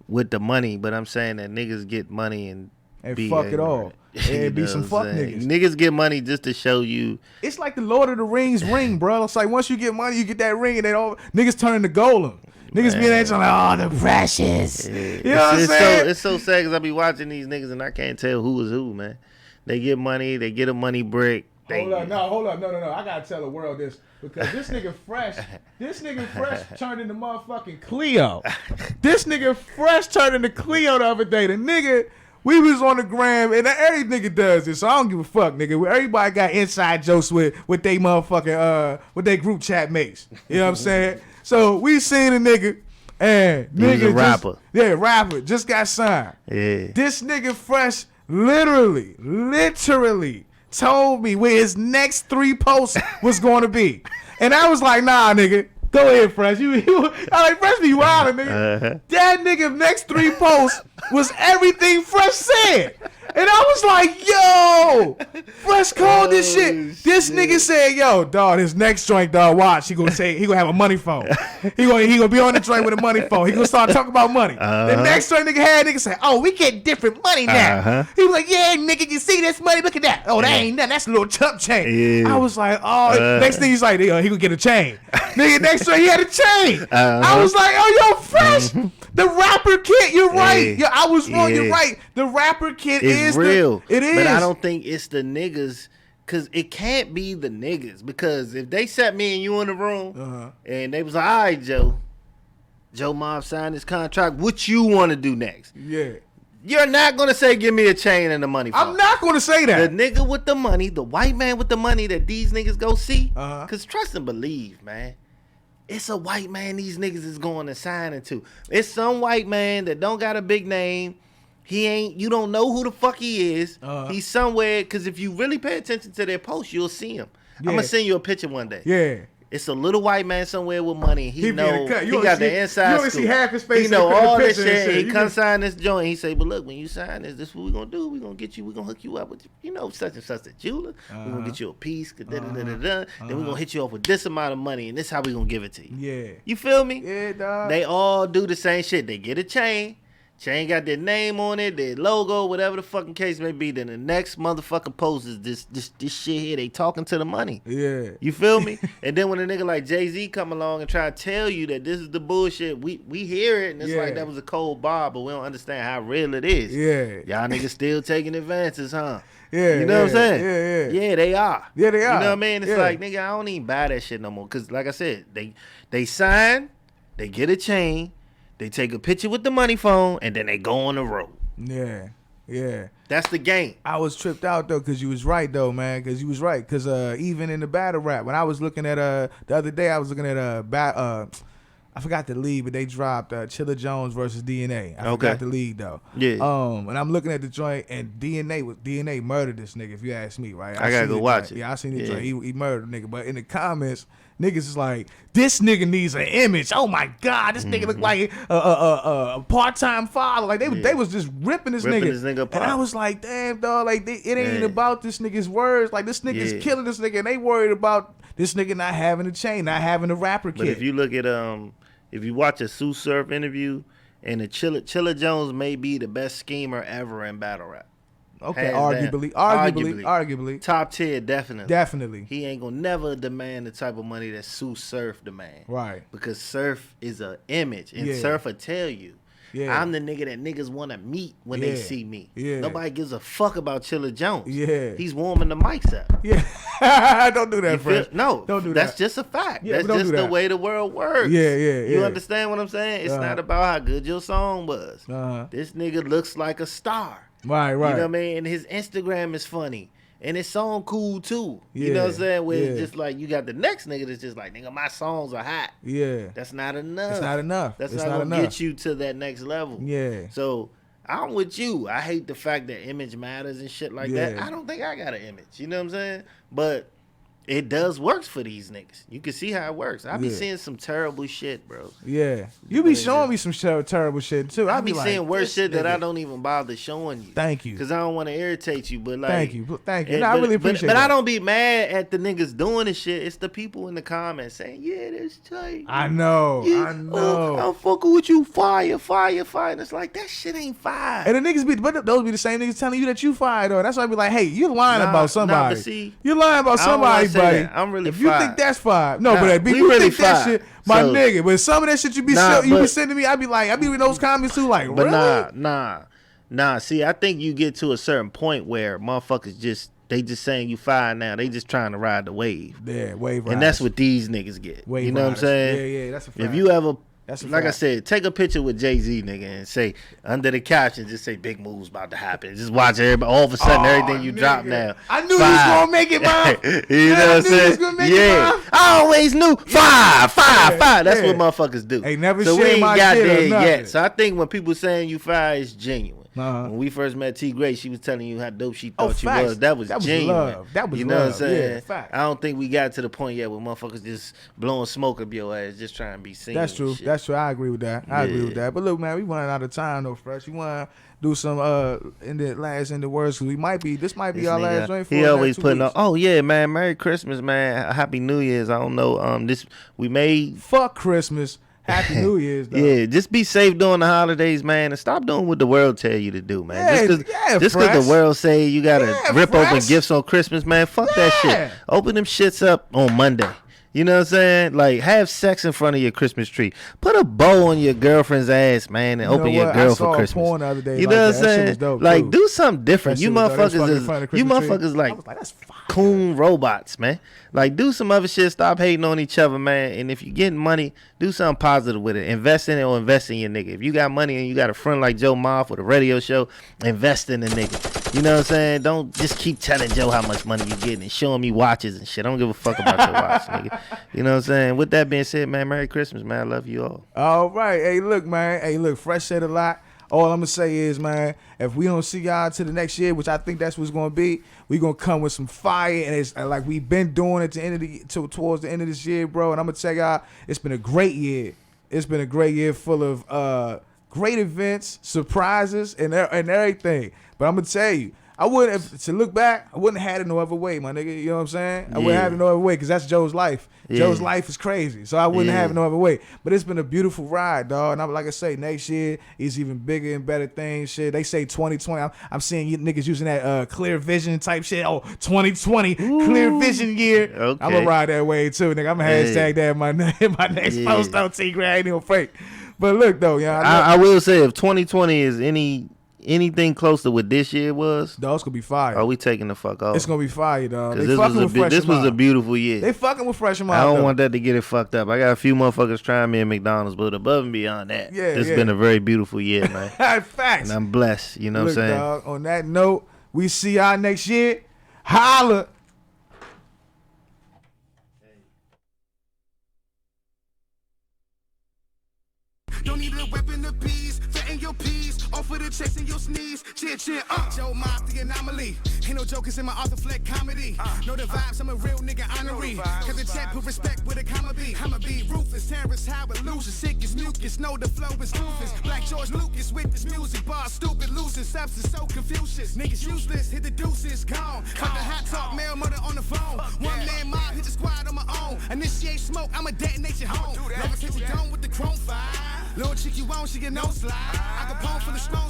with the money, but I'm saying that niggas get money and be fuck it all. ignorant. And You be know some what fuck I'm saying? niggas. Niggas get money just to show you. It's like the Lord of the Rings ring, bro. It's like once you get money, you get that ring, and then all niggas turn to golem. Niggas be there like, oh, the precious. You know what I'm saying? It's so sad because I be watching these niggas and I can't tell who is who, man. They get money, they get a money brick. Hold up, no. I gotta tell the world this because this nigga fresh turned into motherfucking Cleo. This nigga fresh turned into Cleo the other day. The nigga, we was on the gram, and every nigga does this, so I don't give a fuck, nigga. Everybody got inside jokes with they motherfucking with they group chat mates. You know what I'm saying? So we seen a nigga, and He was a nigga rapper. rapper just got signed. Yeah. This nigga fresh literally told me where his next 3 posts was going to be. And I was like, nah, nigga. Go ahead, Fresh. I like, Fresh be wild, nigga. That nigga next 3 posts was everything Fresh said. And I was like, yo, fresh cold this shit. This nigga said, yo, dog, his next joint, dog, watch. He gonna have a money phone. He gonna be on the joint with a money phone. He gonna start talking about money. The next joint nigga say, oh, we get different money now. He was like, yeah, nigga, you see this money? Look at that. Oh, that ain't nothing. That's a little chump chain. Yeah. I was like, oh, next thing he's like, he gonna get a chain. Nigga, next joint, he had a chain. I was like, oh, yo, fresh. The rapper kid, you're right. Yeah, I was wrong. You're right. The rapper kid It's is real. It is. But I don't think it's the niggas. Cause it can't be the niggas. Because if they sat me and you in the room and they was like, all right, Joe Mob signed his contract. What you want to do next? Yeah. You're not gonna say give me a chain and the money. I'm not gonna say The that. nigga with the money, the white man with the money that these niggas go see. Cause trust and believe, man. It's a white man these niggas is going to sign into. It's some white man that don't got a big name. You don't know who the fuck he is. He's somewhere, because if you really pay attention to their posts, you'll see him. I'm going to send you a picture one day. Yeah. It's a little white man somewhere with money. He being know, cut. he got the inside You only scoop. see half his face. He know in the all this picture and shit. He You come just- sign this joint. He say, but look, when you sign this is what we going to do. We going to get you, we going to hook you up with, such and such a jeweler. We going to get you a piece. Then we going to hit you off with this amount of money, and this how we going to give it to you. Yeah. You feel me? Yeah, dog. They all do the same shit. They get a chain. Chain got their name on it, their logo, whatever the fucking case may be. Then the next motherfucking post is this shit here. They talking to the money. Yeah. You feel me? And then when a nigga like Jay-Z come along and try to tell you that this is the bullshit, we hear it and it's like that was a cold bar, but we don't understand how real it is. Yeah. Y'all niggas still taking advances, huh? Yeah. You know what I'm saying? Yeah. Yeah, they are. Yeah, they are. You know what I mean? It's Yeah. like, nigga, I don't even buy that shit no more. Cause like I said, they sign, they get a chain, they take a picture with the money phone, and then they go on the road. Yeah. Yeah. That's the game. I was tripped out though, cause you was right though, man. Cause you was right, cause even in the battle rap, when I was looking at the other day, I was looking at I forgot the league, but they dropped Chilla Jones versus DNA. I forgot the league though. Yeah. And I'm looking at the joint, and DNA murdered this nigga. If you ask me, right? I gotta seen go the watch joint. it. Yeah, I seen the Yeah. joint. He murdered the nigga, but in the comments, niggas is like, this nigga needs an image. Oh my god, this nigga look like a part-time father. Like they was just ripping this Ripping nigga. this nigga apart. And I was like, damn dog, like it ain't about this nigga's words. Like this nigga's killing this nigga, and they worried about this nigga not having a chain, not having a rapper kid. But if you look at if you watch a Sue Surf interview, and the Chilla Jones may be the best schemer ever in battle rap. okay, hands down. arguably, Top tier, definitely. definitely, He ain't gonna never demand the type of money that Sue Surf demand. right. Because Surf is a image, and Yeah. Surf will tell you, Yeah. I'm the nigga that niggas want to meet when they Yeah. see me. Yeah. Nobody gives a fuck about Chilla Jones. Yeah. He's warming the mics up. Yeah, don't do that, You feel- Fresh. no, don't do that's that. just a fact. Yeah, That's don't just do the that. way the world works. Yeah, yeah, You yeah. understand what I'm saying? It's Uh-huh. not about how good your song was. Uh-huh. This nigga looks like a star. Right. You know what I mean? And his Instagram is funny. And his song cool too. You know what I'm Yeah, saying? Where it's yeah. just like you got the next nigga that's just like, nigga, my songs are hot. Yeah, That's not enough. it's not enough. That's it's not gonna enough. get you to that next level. Yeah. So I'm with you. I hate the fact that image matters and shit like that. Yeah. I don't think I got an image. You know what I'm saying? But it does works for these niggas. You can see how it works. I be Yeah. seeing some terrible shit, bro. Yeah, you be showing me some terrible shit too. I I be like, seeing worse this shit that I nigga- don't even bother showing you. Thank you. Cause I don't want to irritate you, but like, Thank you. and- No, I but- really but- appreciate But that. I don't be mad at the niggas doing this shit. It's the people in the comments saying, "Yeah, that's tight." I know. Yeah, I know. Oh, I'm fucking with you. Fire. And it's like that shit ain't fire. And the niggas but those be the same niggas telling you that you fired though. That's why I be like, hey, you're lying Nah, about somebody. but see, you're lying about I don't wanna somebody, say buddy. that. I'm really if you fired. think that's fire, no, Nah, but if we you really think that fired. shit, my So- nigga. But some of that shit you be Nah, you be but- sending me, I be in those comments too, like, But really? nah. See, I think you get to a certain point where motherfuckers just saying you fired now. They just trying to ride the wave. Yeah, wave And that's riders. what these niggas get. Wave you know riders. what I'm saying? Yeah, that's a fact. If you ever, That's a like I fact. said, take a picture with Jay-Z, nigga, and say under the caption, just say big moves about to happen. Just watch everybody. All of a sudden, everything you drop nigga. now. I knew you was gonna make it, Mom. You know what I'm I knew you was saying? gonna make it, Yeah. Mom. I always knew. Fire. That's yeah. what motherfuckers do. Ain't never so we shared ain't my got shit or there nothing. yet. So I think when people saying you fire, it's genuine. When we first met T Gray, she was telling you how dope she Oh, thought she facts. was. That was genuine. love. That was you know love. what I'm saying? Yeah, facts. I don't think we got to the point yet where motherfuckers just blowing smoke up your ass, just trying to be seen. That's and true. shit. That's true. I agree with that. I agree Yeah. with that. But look, man, we running out of time though, Fresh. You want to do some in the words? Cause we might be. This might be This our nigga, last joint for he the always next 2 putting weeks. up. Oh yeah, man. Merry Christmas, man. Happy New Year's. I don't know. This we made. Fuck Christmas. Happy New Year's, though. Yeah, just be safe during the holidays, man, and stop doing what the world tell you to do, man. Yeah, just cause Fresh. the world say you gotta Yeah, rip open Fresh. gifts on Christmas, man. Fuck that Yeah. shit. Open them shits up on Monday. You know what I'm saying? Like, have sex in front of your Christmas tree. Put a bow on your girlfriend's ass, man, and You know open your what? girl I saw for a Christmas. porn the other day You like know that. what I'm That shit was saying? dope, Like, too. do something different. That You shit was dope. They was fucking in front of the you Christmas tree. motherfuckers I like was like, that's fire. coon robots, man. Like, do some other shit. Stop hating on each other, man. And if you getting money, do something positive with it. Invest in it or invest in your nigga. If you got money and you got a friend like Joe Moff with a radio show, invest in the nigga. You know what I'm saying? Don't just keep telling Joe how much money you getting and showing me watches and shit. I don't give a fuck about your watch, nigga. You know what I'm saying? With that being said, man, Merry Christmas, man. I love you all. All right. Hey, look, man. Hey, look, Fresh said a lot. All I'm going to say is, man, if we don't see y'all to the next year, which I think that's what's going to be, we going to come with some fire. And it's like we've been doing it towards the end of this year, bro. And I'm going to tell y'all, it's been a great year. It's been a great year full of great events, surprises, and everything. But I'm going to tell you, I wouldn't, to look back, I wouldn't have had it no other way, my nigga. You know what I'm saying? I wouldn't have it no other way because that's Joe's life. Yeah. Joe's life is crazy. So I wouldn't Yeah. have it no other way. But it's been a beautiful ride, dog. And I'm like I say, next year is even bigger and better things. Shit, they say 2020. I'm seeing you niggas using that clear vision type shit. Oh, 2020, clear vision year. Okay. I'm gonna ride that way too, nigga. I'm gonna hashtag that in my next Yeah. post on T-Gray. I ain't even fake. But look though, yeah, I will say, if 2020 is anything close to what this year was, dog, it's gonna be fire. we taking the fuck off. It's gonna be fire, dog. 'Cause They fucking with Fresh this was a Amount. beautiful year. They fucking with Fresh Amount. I don't though. want that to get it fucked up. I got a few motherfuckers trying me at McDonald's, but above and beyond that, Yeah, it's yeah. been a very beautiful year, man. Facts. And I'm blessed. You know Look, what I'm saying? dog, on that note, we see y'all next year. Holla. Don't need a weapon to peace, fatting your peas, offer the checks in your sneeze, chin chin Joe Mob, the anomaly. Ain't no jokers in my Arthur Fleck comedy. Know the vibes, I'm a real nigga honorary. Cause the check put respect with a comma B. I'ma be ruthless, terrorist, how it loses, sick as mucus, know the flow is ruthless. Black George Lucas with this music, bar stupid, losing substance, so Confucius. Niggas useless, hit the deuces, gone. Fuck the hot talk, mail murder on the phone. One man mob, hit the squad on my own. Initiate smoke, I'ma detonate your home. Love attention dome with the chrome fire. Little chick you want, she get no slide. I can pone for the snow.